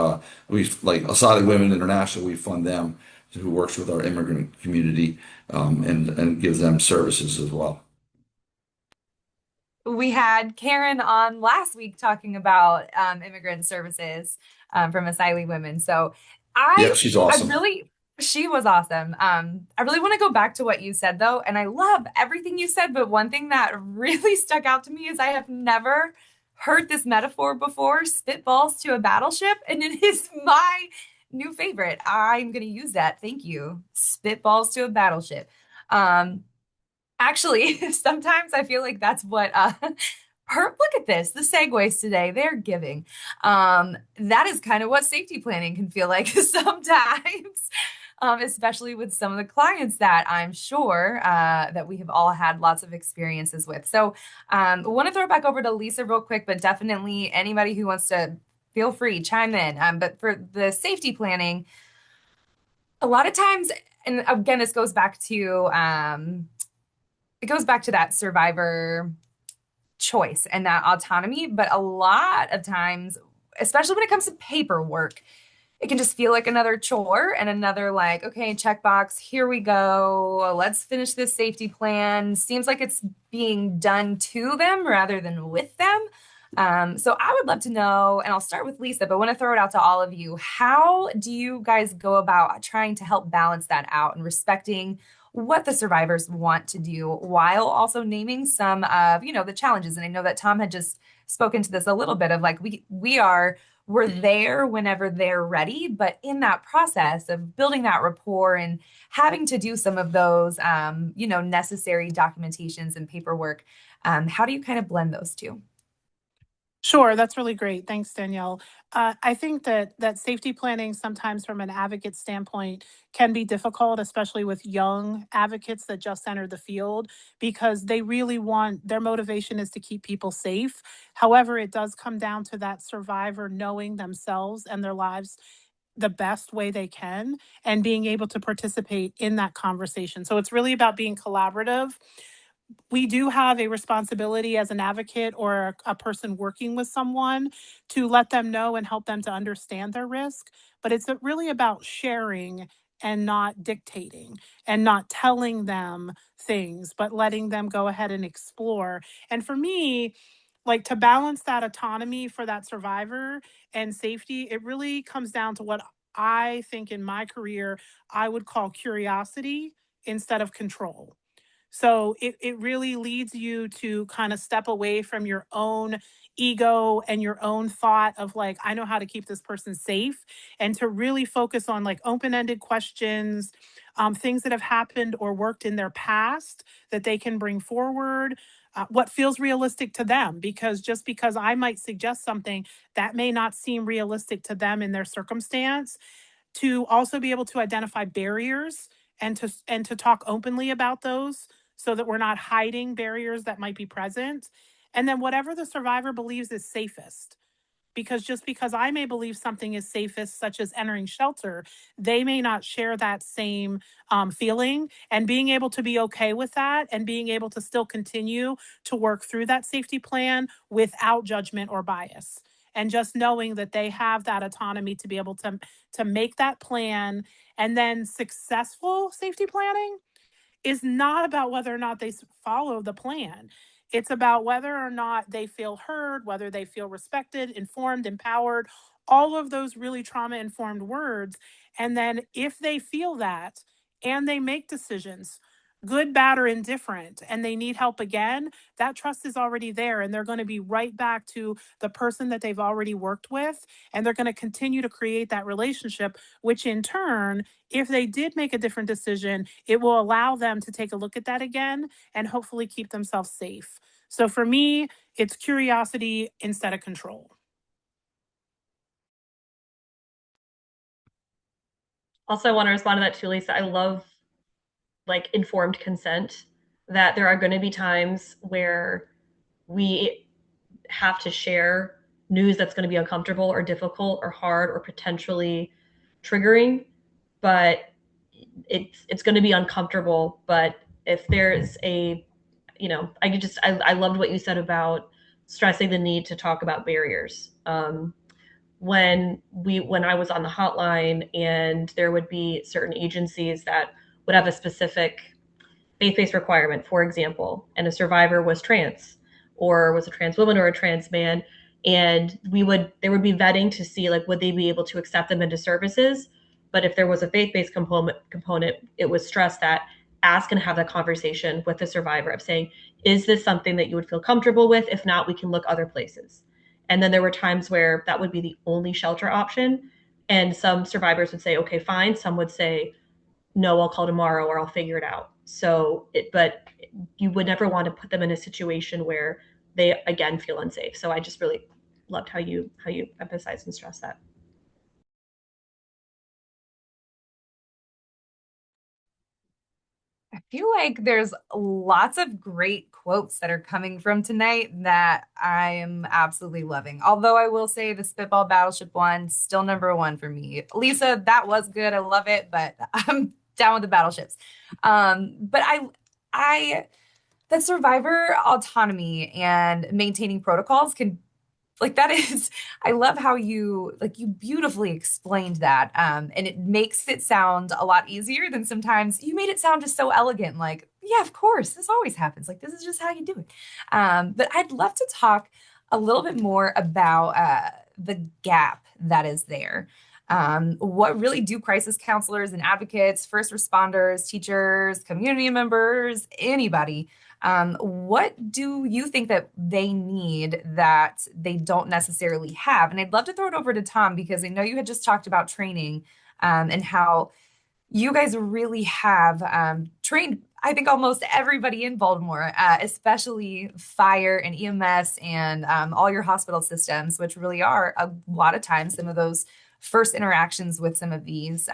We like Asylum Women International. We fund them, who works with our immigrant community, and gives them services as well. We had Karen on last week talking about immigrant services from Asylee Women. So Yep, I, she's I awesome. really, she was awesome. I really want to go back to what you said though, and I love everything you said. But one thing that really stuck out to me is I have never heard this metaphor before, spitballs to a battleship, and it is my new favorite. I'm going to use that. Thank you. Spitballs to a battleship. Um, Actually, sometimes I feel like that's what look at this, the segues today, they're giving. That is kind of what safety planning can feel like sometimes. Especially with some of the clients that I'm sure that we have all had lots of experiences with. So I want to throw it back over to Lisa real quick, but definitely anybody who wants to feel free, chime in. But for the safety planning, a lot of times, and again, this goes back to it goes back to that survivor choice and that autonomy. But a lot of times, especially when it comes to paperwork, it can just feel like another chore and another, like, okay, checkbox, here we go. Let's finish this safety plan. Seems like it's being done to them rather than with them. So I would love to know, and I'll start with Lisa, but want to throw it out to all of you. How do you guys go about trying to help balance that out and respecting what the survivors want to do while also naming some of, the challenges? And I know that Tom had just spoken to this a little bit of like we're there whenever they're ready, but in that process of building that rapport and having to do some of those necessary documentations and paperwork, how do you kind of blend those two? Sure, that's really great. Thanks, Danielle. I think that safety planning sometimes from an advocate standpoint can be difficult, especially with young advocates that just entered the field, because they really want their motivation is to keep people safe. However, it does come down to that survivor knowing themselves and their lives the best way they can and being able to participate in that conversation. So it's really about being collaborative. We do have a responsibility as an advocate or a person working with someone to let them know and help them to understand their risk. But it's really about sharing and not dictating and not telling them things, but letting them go ahead and explore. And for me, like to balance that autonomy for that survivor and safety, it really comes down to what I think in my career I would call curiosity instead of control. So it really leads you to kind of step away from your own ego and your own thought of like, I know how to keep this person safe, and to really focus on like open-ended questions, things that have happened or worked in their past that they can bring forward. What feels realistic to them, because just because I might suggest something that may not seem realistic to them in their circumstance, to also be able to identify barriers and to talk openly about those so that we're not hiding barriers that might be present. And then whatever the survivor believes is safest, because just because I may believe something is safest, such as entering shelter, they may not share that same feeling. And being able to be okay with that and being able to still continue to work through that safety plan without judgment or bias. And just knowing that they have that autonomy to be able to make that plan. And then successful safety planning is not about whether or not they follow the plan. It's about whether or not they feel heard, whether they feel respected, informed, empowered, all of those really trauma informed words. And then if they feel that and they make decisions, good, bad, or indifferent, and they need help again, that trust is already there. And they're going to be right back to the person that they've already worked with. And they're going to continue to create that relationship, which in turn, if they did make a different decision, it will allow them to take a look at that again and hopefully keep themselves safe. So for me, it's curiosity instead of control. Also, I want to respond to that too, Lisa. I love like informed consent, that there are going to be times where we have to share news that's going to be uncomfortable or difficult or hard or potentially triggering, but it's going to be uncomfortable. But if there's a I loved what you said about stressing the need to talk about barriers. When I was on the hotline, and there would be certain agencies that would have a specific faith-based requirement, for example, and a survivor was trans, or was a trans woman or a trans man, and there would be vetting to see, like, would they be able to accept them into services. But if there was a faith-based component, it was stressed that ask and have that conversation with the survivor of saying, is this something that you would feel comfortable with? If not, we can look other places. And then there were times where that would be the only shelter option, and some survivors would say, okay, fine. Some would say, no, I'll call tomorrow, or I'll figure it out. But you would never want to put them in a situation where they again feel unsafe. So I just really loved how you emphasize and stress that. I feel like there's lots of great quotes that are coming from tonight that I am absolutely loving. Although I will say the Spitball Battleship one, still number one for me. Lisa, that was good. I love it, but I'm down with the battleships. But I, that survivor autonomy and maintaining protocols can like that is I love how you beautifully explained that, and it makes it sound a lot easier than sometimes you made it sound just so elegant, like yeah, of course, this always happens, like this is just how you do it. But I'd love to talk a little bit more about the gap that is there. What really do crisis counselors and advocates, first responders, teachers, community members, anybody, what do you think that they need that they don't necessarily have? And I'd love to throw it over to Tom because I know you had just talked about training, and how you guys really have trained, I think, almost everybody in Baltimore, especially fire and EMS and all your hospital systems, which really are a lot of times some of those first interactions with some of these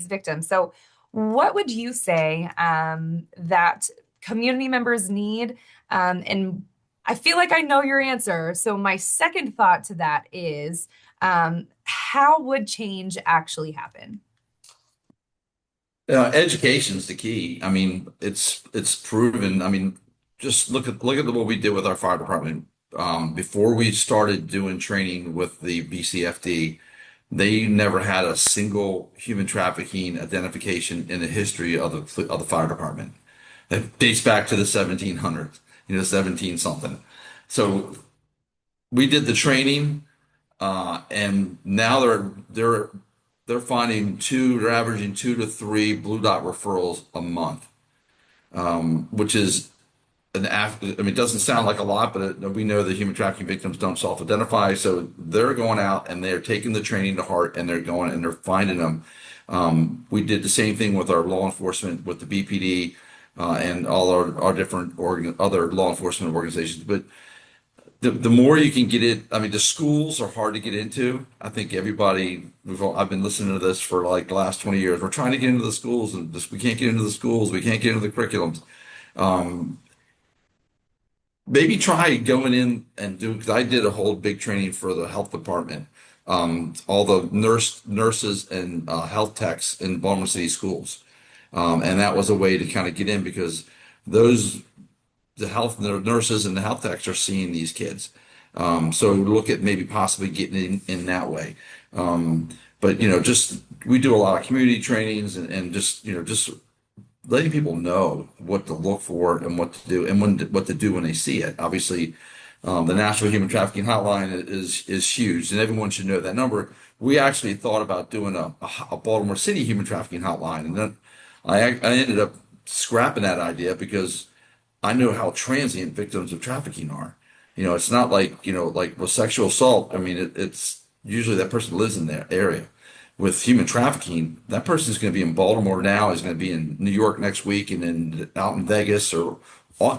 victims. So, what would you say that community members need? And I feel like I know your answer. So, my second thought to that is, how would change actually happen? Education is the key. I mean, it's proven. I mean, just look at what we did with our fire department. Before we started doing training with the BCFD, they never had a single human trafficking identification in the history of the fire department. It dates back to the 1700s, 17 something. So we did the training, and now they're finding they're averaging 2 to 3 blue dot referrals a month, which is I mean, it doesn't sound like a lot, but we know that human trafficking victims don't self-identify. So they're going out and they're taking the training to heart, and they're going and they're finding them. We did the same thing with our law enforcement, with the BPD, and all our different other law enforcement organizations. But the more you can get it, I mean, the schools are hard to get into. I think I've been listening to this for like the last 20 years. We're trying to get into the schools, and we can't get into the schools. We can't get into the curriculums. Um, Maybe try going in and do, because I did a whole big training for the health department, all the nurses and health techs in Baltimore City schools. And that was a way to kind of get in because those the nurses and the health techs are seeing these kids. So look at maybe possibly getting in that way. But just we do a lot of community trainings and just letting people know what to look for and what to do and what to do when they see it. Obviously, the National Human Trafficking Hotline is huge, and everyone should know that number. We actually thought about doing a Baltimore City Human Trafficking Hotline, and then I ended up scrapping that idea because I know how transient victims of trafficking are. It's not like, like with sexual assault. I mean, it's usually that person lives in that area. With human trafficking, that person is going to be in Baltimore now, is going to be in New York next week, and then out in Vegas or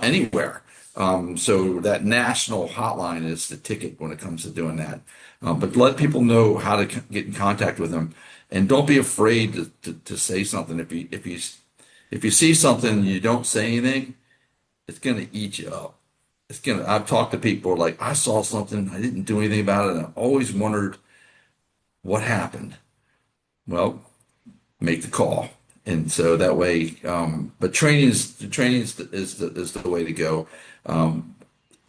anywhere. So that national hotline is the ticket when it comes to doing that. But let people know how to get in contact with them, and don't be afraid to say something. If you see something and you don't say anything, it's going to eat you up. I've talked to people like, I saw something, I didn't do anything about it, and I always wondered what happened. Well, make the call. And so that way, but training is the way to go. Um,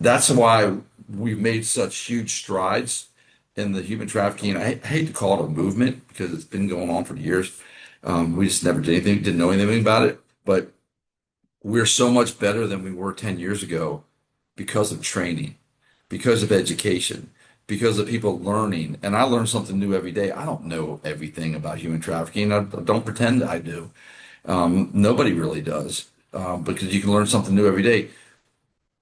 that's why we've made such huge strides in the human trafficking. I hate to call it a movement because it's been going on for years. We just never did anything, didn't know anything about it. But we're so much better than we were 10 years ago because of training, because of education, because of people learning. And I learn something new every day. I don't know everything about human trafficking. I don't pretend I do. Nobody really does, because you can learn something new every day.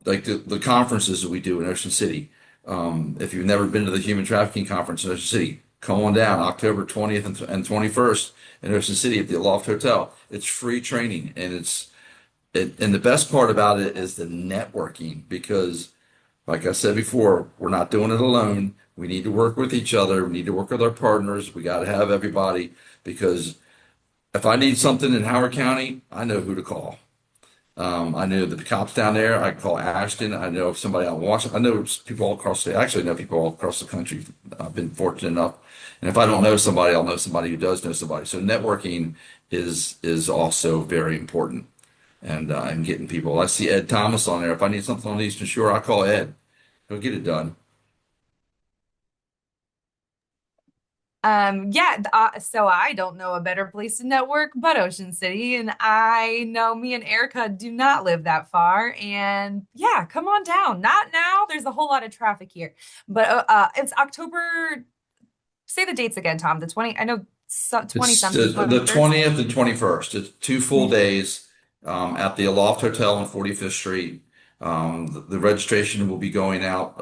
Like the conferences that we do in Ocean City. If you've never been to the Human Trafficking Conference in Ocean City, come on down October 20th and 21st in Ocean City at the Aloft Hotel. It's free training, and and the best part about it is the networking because, like I said before, we're not doing it alone. We need to work with each other. We need to work with our partners. We got to have everybody because if I need something in Howard County, I know who to call. I know the cops down there. I can call Ashton. I know if somebody out in Washington. I know people all across the. Actually, I know people all across the country. I've been fortunate enough, and if I don't know somebody, I'll know somebody who does know somebody. So networking is also very important, and getting people. I see Ed Thomas on there. If I need something on the Eastern Shore, I call Ed. He'll get it done. Yeah, so I don't know a better place to network but Ocean City, and I know me and Erica do not live that far. And yeah, come on down. Not now. There's a whole lot of traffic here, but it's October. Say the dates again, Tom. The 20. I know 20 It's something, the 21st. 20th and 21st. It's 2 full days at the Aloft Hotel on 45th Street. The registration will be going out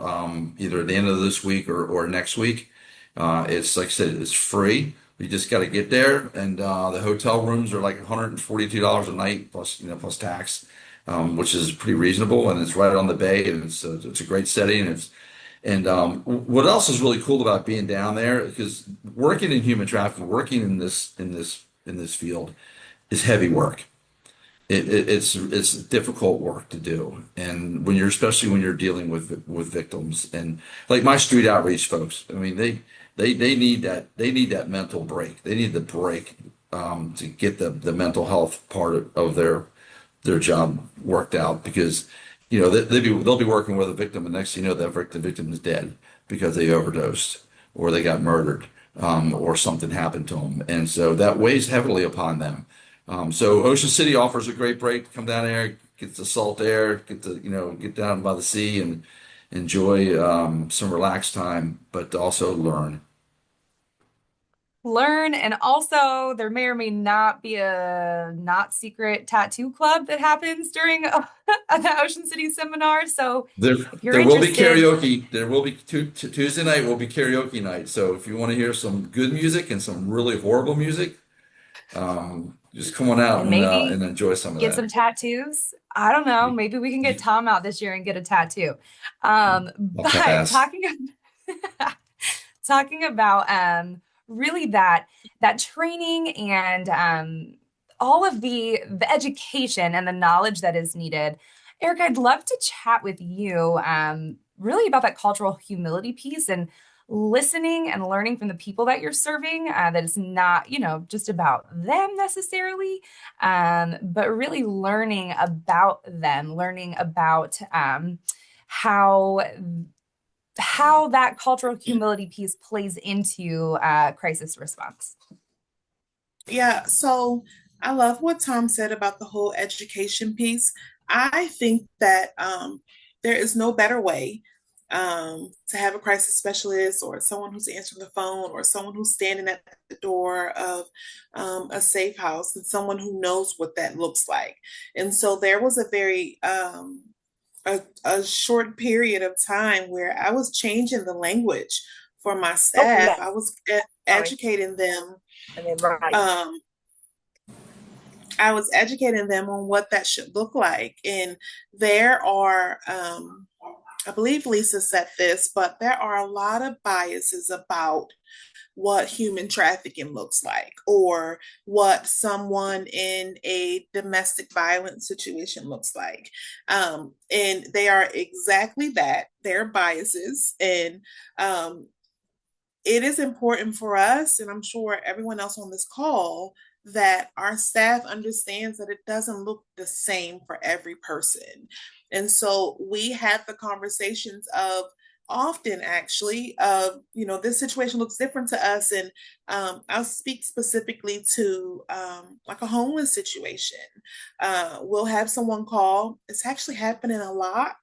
either at the end of this week or next week. It's like I said, it's free. You just got to get there, and the hotel rooms are like $142 a night plus plus tax, which is pretty reasonable, and it's right on the bay, and it's a great setting. What else is really cool about being down there? Because working in human trafficking, working in this field is heavy work. It's difficult work to do, and especially when you're dealing with victims and like my street outreach folks. I mean, they need that mental break. They need the break to get the mental health part of their job worked out because they'll be working with a victim, and next thing you know, the victim is dead because they overdosed or they got murdered, or something happened to them, and so that weighs heavily upon them. So Ocean City offers a great break. Come down there, get the salt air, get down by the sea and enjoy some relaxed time, but also learn. Learn, and also there may or may not be a not secret tattoo club that happens during the Ocean City seminar. So There, if you're there will be interested, karaoke. There will be Tuesday night will be karaoke night. So if you want to hear some good music and some really horrible music, just come on out and and maybe enjoy some of get that. some tattoos. I don't know. You- Maybe we can get you- Tom out this year and get a tattoo. I'll But pass. talking about really that training and all of the education and the knowledge that is needed. Eric, I'd love to chat with you really about that cultural humility piece and listening and learning from the people that you're serving, that it's not just about them necessarily, but really learning about them, learning about how that cultural humility piece plays into crisis response. Yeah, so I love what Tom said about the whole education piece. I think that there is no better way to have a crisis specialist or someone who's answering the phone or someone who's standing at the door of a safe house and someone who knows what that looks like. And so there was a short period of time where I was changing the language for my Oh, staff. yes. I was Sorry. educating them And then right. um, I was educating them on what that should look like. And there are, I believe Lisa said this, but there are a lot of biases about what human trafficking looks like or what someone in a domestic violence situation looks like. And they are exactly that. They're biases. And it is important for us, and I'm sure everyone else on this call, that our staff understands that it doesn't look the same for every person. And so we have the conversations of often actually of, this situation looks different to us. And I'll speak specifically to like a homeless situation. We'll have someone call. It's actually happening a lot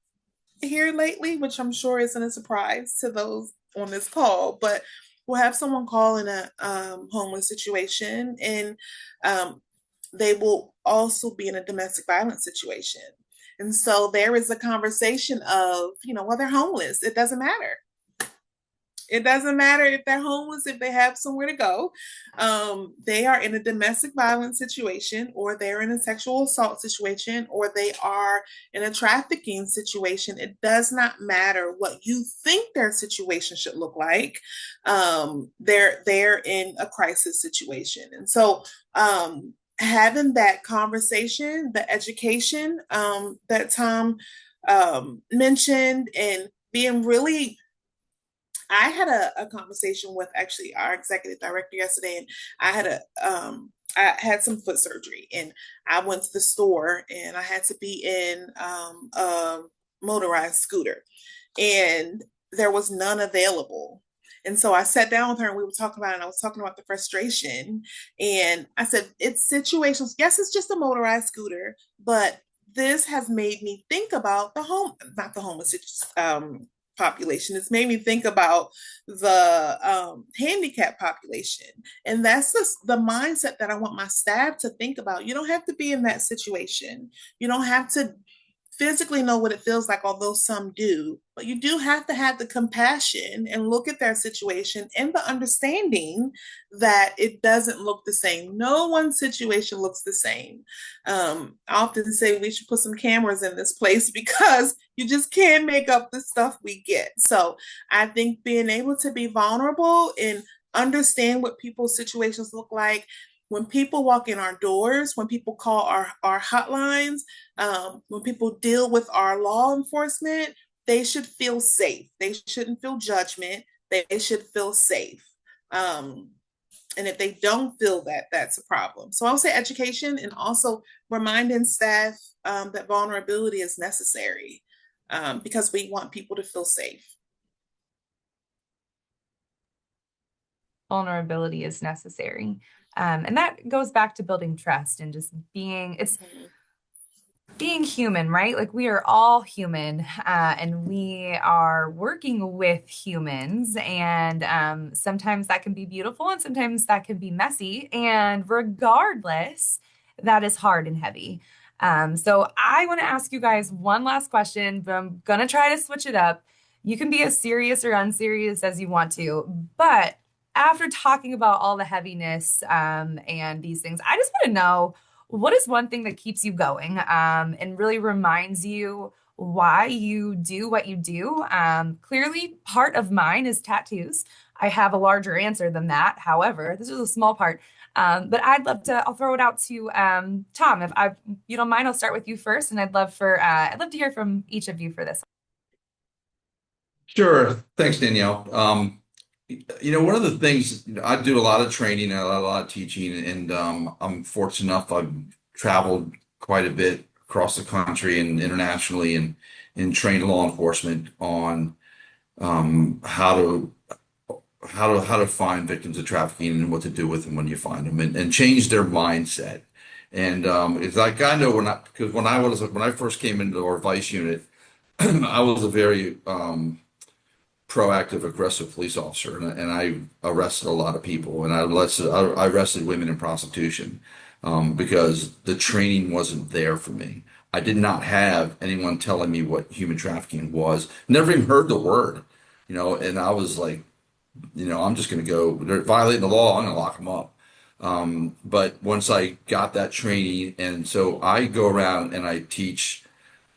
here lately, which I'm sure isn't a surprise to those on this call, but we'll have someone call in a homeless situation, and they will also be in a domestic violence situation. And so there is a conversation of, well, they're homeless. It doesn't matter. It doesn't matter if they're homeless, if they have somewhere to go. They are in a domestic violence situation, or they're in a sexual assault situation, or they are in a trafficking situation. It does not matter what you think their situation should look like. They're in a crisis situation. And so having that conversation, the education that Tom mentioned, and being really, I had a conversation with actually our executive director yesterday, and I had some foot surgery, and I went to the store, and I had to be in a motorized scooter, and there was none available. And so I sat down with her, and we were talking about it, and I was talking about the frustration. And I said, it's situations, yes, it's just a motorized scooter, but this has made me think about not the homeless population. It's made me think about the handicapped population. And that's the mindset that I want my staff to think about. You don't have to be in that situation. You don't have to physically know what it feels like, although some do, but you do have to have the compassion and look at their situation and the understanding that it doesn't look the same. No one situation looks the same. I often say we should put some cameras in this place because you just can't make up the stuff we get. So I think being able to be vulnerable and understand what people's situations look like, when people walk in our doors, when people call our hotlines, when people deal with our law enforcement, they should feel safe. They shouldn't feel judgment. They should feel safe. And if they don't feel that, that's a problem. So I'll say education, and also reminding staff that vulnerability is necessary because we want people to feel safe. Vulnerability is necessary. And that goes back to building trust and just being human, right? Like we are all human, and we are working with humans, and sometimes that can be beautiful and sometimes that can be messy. And regardless, that is hard and heavy. So I want to ask you guys one last question, but I'm gonna try to switch it up. You can be as serious or unserious as you want to, but after talking about all the heaviness and these things, I just want to know, what is one thing that keeps you going and really reminds you why you do what you do? Clearly, part of mine is tattoos. I have a larger answer than that. However, this is a small part. But I'll throw it out to Tom. If you don't mind, I'll start with you first, and I'd love to hear from each of you for this. Sure. Thanks, Danielle. One of the things, I do a lot of training, a lot of teaching, and I'm fortunate enough I've traveled quite a bit across the country and internationally, and trained law enforcement on how to find victims of trafficking and what to do with them when you find them, and change their mindset. And it's like, I know because when I first came into our vice unit, I was a very proactive, aggressive police officer, and I arrested a lot of people, and I arrested women in prostitution because the training wasn't there for me. I did not have anyone telling me what human trafficking was. Never even heard the word, and I was like, I'm just going to go. They're violating the law. I'm going to lock them up. But once I got that training, and so I go around and I teach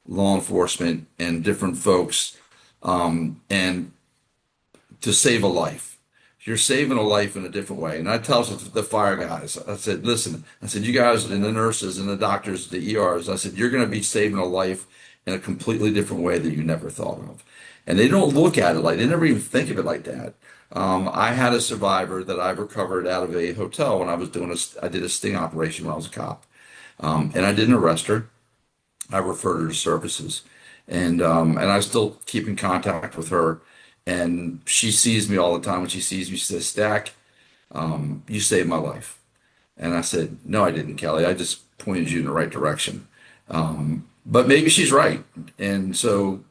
law enforcement and different folks, and to save a life. You're saving a life in a different way. And I tell the fire guys, I said, listen, I said, you guys and the nurses and the doctors, the ERs, I said, you're going to be saving a life in a completely different way that you never thought of. And they don't look at it like, they never even think of it like that. I had a survivor that I recovered out of a hotel when I was I did a sting operation when I was a cop. And I didn't arrest her. I referred her to services. And I still keep in contact with her. And she sees me all the time. When she sees me, she says, Stack, you saved my life. And I said, no, I didn't, Kelly. I just pointed you in the right direction. But maybe she's right. And so,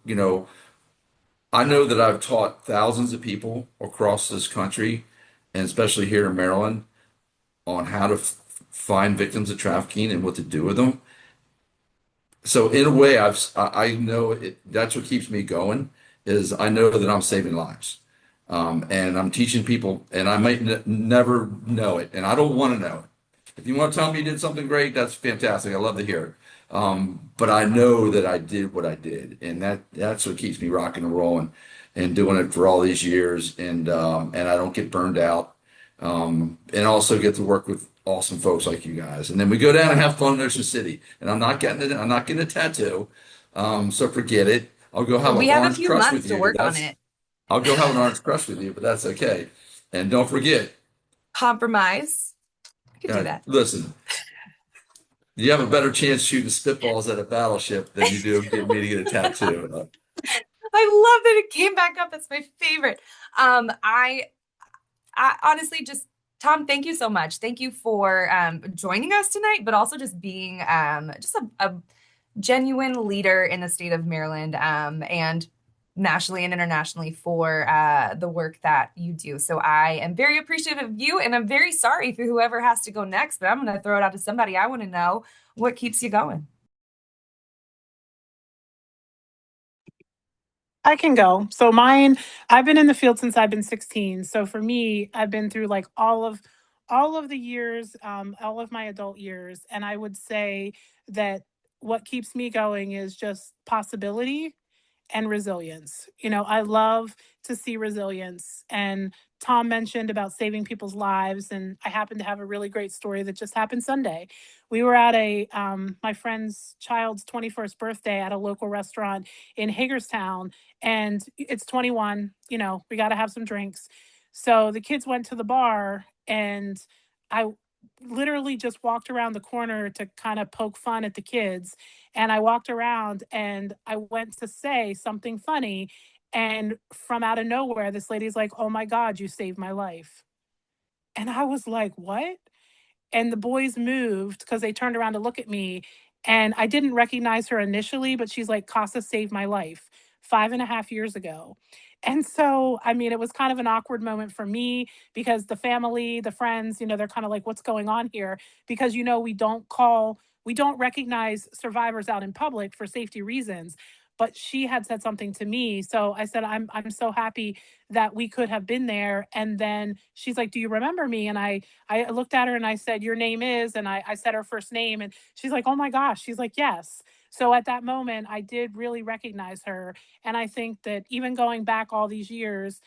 I know that I've taught thousands of people across this country, and especially here in Maryland, on how to find victims of trafficking and what to do with them. So in a way, I know that's what keeps me going is I know that I'm saving lives. And I'm teaching people, and I might never know it, and I don't want to know it. If you want to tell me you did something great, that's fantastic. I love to hear it. But I know that I did what I did, and that's what keeps me rocking and rolling and doing it for all these years, and I don't get burned out. And also get to work with awesome folks like you guys. And then we go down and have fun in Ocean City. And I'm not getting a tattoo. So forget it. I'll go have an We have a orange few crush months with to you. work on it. I'll go have an orange crush with you, but that's okay. And don't forget, Compromise. I could do that. listen, you have a better chance shooting spitballs at a battleship than you do getting me to get a tattoo. I love that it came back up. That's my favorite. I honestly just Tom, thank you so much. Thank you for joining us tonight, but also just being just a genuine leader in the state of Maryland and nationally and internationally for the work that you do. So I am very appreciative of you, and I'm very sorry for whoever has to go next, but I'm going to throw it out to somebody. I want to know what keeps you going. I can go. So mine, I've been in the field since I've been 16. So for me, I've been through like all of the years, all of my adult years. And I would say that what keeps me going is just possibility and resilience. I love to see resilience. And Tom mentioned about saving people's lives, and I happen to have a really great story that just happened Sunday. We were at a my friend's child's 21st birthday at a local restaurant in Hagerstown, and it's 21. We got to have some drinks. So the kids went to the bar, and I literally just walked around the corner to kind of poke fun at the kids, and I walked around and I went to say something funny. And from out of nowhere, this lady's like, "Oh my God, you saved my life." And I was like, "What?" And the boys moved because they turned around to look at me. And I didn't recognize her initially, but she's like, "Casa saved my life 5.5 years ago." And so, I mean, it was kind of an awkward moment for me because the family, the friends, they're kind of like, "What's going on here?" Because, we don't recognize survivors out in public for safety reasons. But she had said something to me. So I said, I'm so happy that we could have been there. And then she's like, "Do you remember me?" And I looked at her and I said, "Your name is," and I said her first name, and she's like, "Oh my gosh." She's like, "Yes." So at that moment, I did really recognize her. And I think that even going back all these years,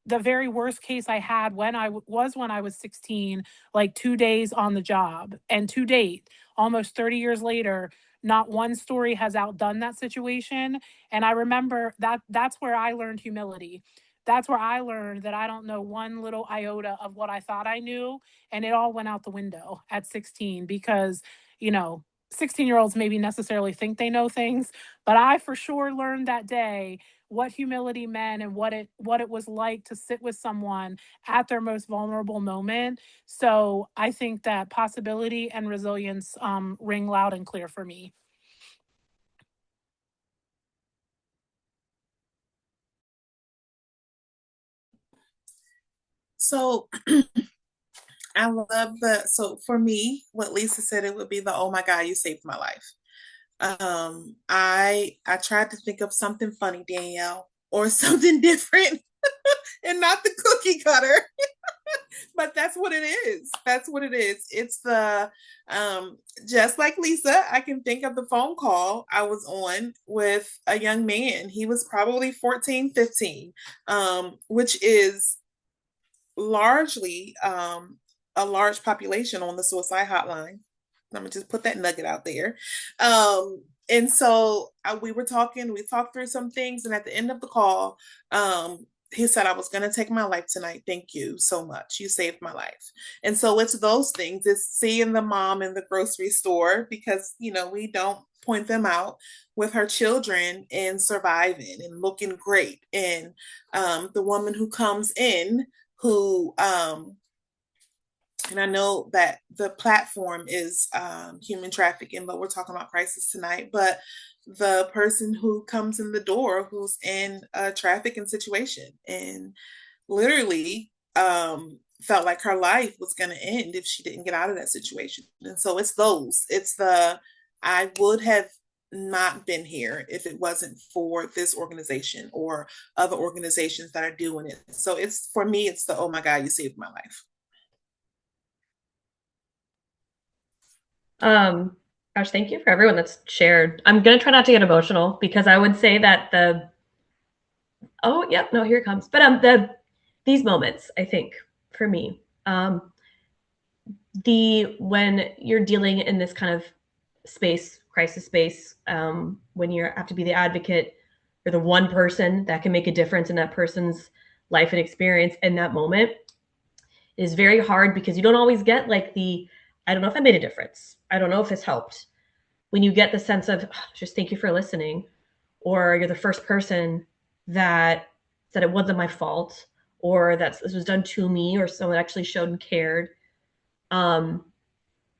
the very worst case I had when I was 16, like 2 days on the job. And to date, almost 30 years later, not one story has outdone that situation. And I remember that's where I learned humility. That's where I learned that I don't know one little iota of what I thought I knew. And it all went out the window at 16 because, 16-year-olds maybe necessarily think they know things, but I for sure learned that day what humility meant and what it was like to sit with someone at their most vulnerable moment. So I think that possibility and resilience ring loud and clear for me. So I love so for me, what Lisa said, it would be the, "Oh my God, you saved my life." I tried to think of something funny, Danielle, or something different and not the cookie cutter. But that's what it is. That's what it is. It's the just like Lisa, I can think of the phone call I was on with a young man. He was probably 14, 15, which is largely a large population on the suicide hotline. Let me just put that nugget out there. And so we talked through some things, and at the end of the call, he said, I was going to take my life tonight. Thank you so much. You saved my life. And so it's those things. It's seeing the mom in the grocery store because, we don't point them out with her children and surviving and looking great. And the woman who comes in who, and I know that the platform is human trafficking, but we're talking about crisis tonight. But the person who comes in the door who's in a trafficking situation and literally felt like her life was going to end if she didn't get out of that situation. And so I would have not been here if it wasn't for this organization or other organizations that are doing it. So for me, it's the, oh my God, you saved my life. Gosh, thank you for everyone that's shared. I'm gonna try not to get emotional because I would say that here it comes. But these moments, I think, for me, when you're dealing in this kind of space, crisis space, when you have to be the advocate, you're the one person that can make a difference in that person's life and experience in that moment, is very hard because you don't always get like I don't know if I made a difference. I don't know if this helped. When you get the sense of just thank you for listening, or you're the first person that said it wasn't my fault, or that this was done to me, or someone actually showed and cared. And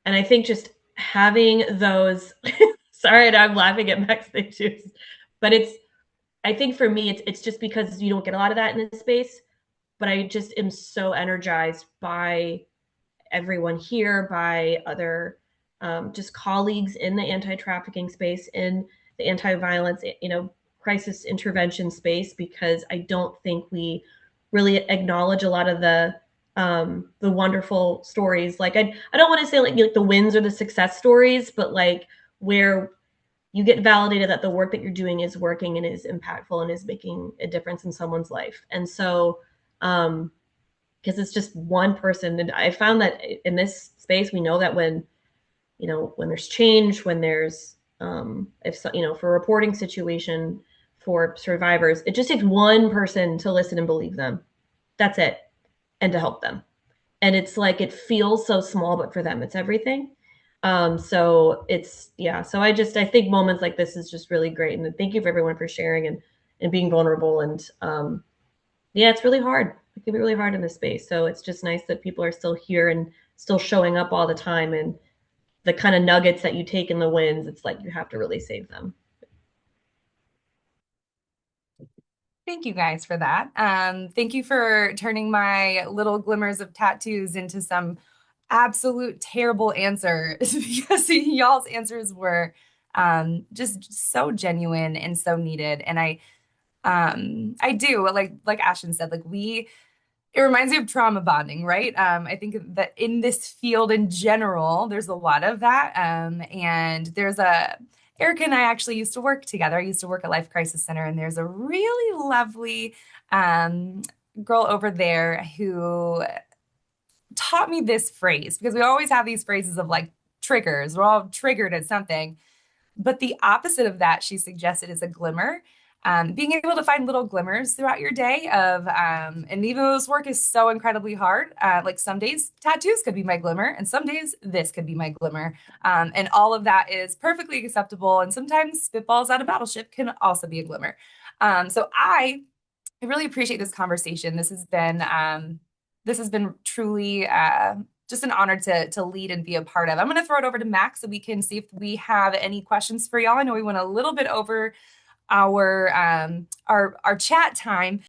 I think just having those, sorry, and I'm laughing at Max issues, but I think for me, it's just because you don't get a lot of that in this space, but I just am so energized by everyone here, by other just colleagues in the anti-trafficking space, in the anti-violence, crisis intervention space, because I don't think we really acknowledge a lot of the wonderful stories. Like I don't want to say like the wins or the success stories, but like where you get validated that the work that you're doing is working and is impactful and is making a difference in someone's life. And so because it's just one person. And I found that in this space, we know that when there's change, when there's, for a reporting situation for survivors, it just takes one person to listen and believe them. That's it. And to help them. And it's like, it feels so small, but for them, it's everything. So I think moments like this is just really great. And thank you for everyone for sharing and being vulnerable. And, it's really hard. It can be really hard in this space. So it's just nice that people are still here and still showing up all the time. And the kind of nuggets that you take in the wins, it's like you have to really save them. Thank you guys for that. Thank you for turning my little glimmers of tattoos into some absolute terrible answers because y'all's answers were just so genuine and so needed. And I do like Ashton said, it reminds me of trauma bonding, right? I think that in this field in general, there's a lot of that. And Erica and I actually used to work together. I used to work at Life Crisis Center, and there's a really lovely girl over there who taught me this phrase, because we always have these phrases of like triggers. We're all triggered at something. But the opposite of that, she suggested, is a glimmer. Being able to find little glimmers throughout your day and even though this work is so incredibly hard, like some days tattoos could be my glimmer and some days this could be my glimmer. And all of that is perfectly acceptable. And sometimes spitballs out of battleship can also be a glimmer. So I really appreciate this conversation. This has been truly just an honor to lead and be a part of. I'm going to throw it over to Max so we can see if we have any questions for y'all. I know we went a little bit over our chat time,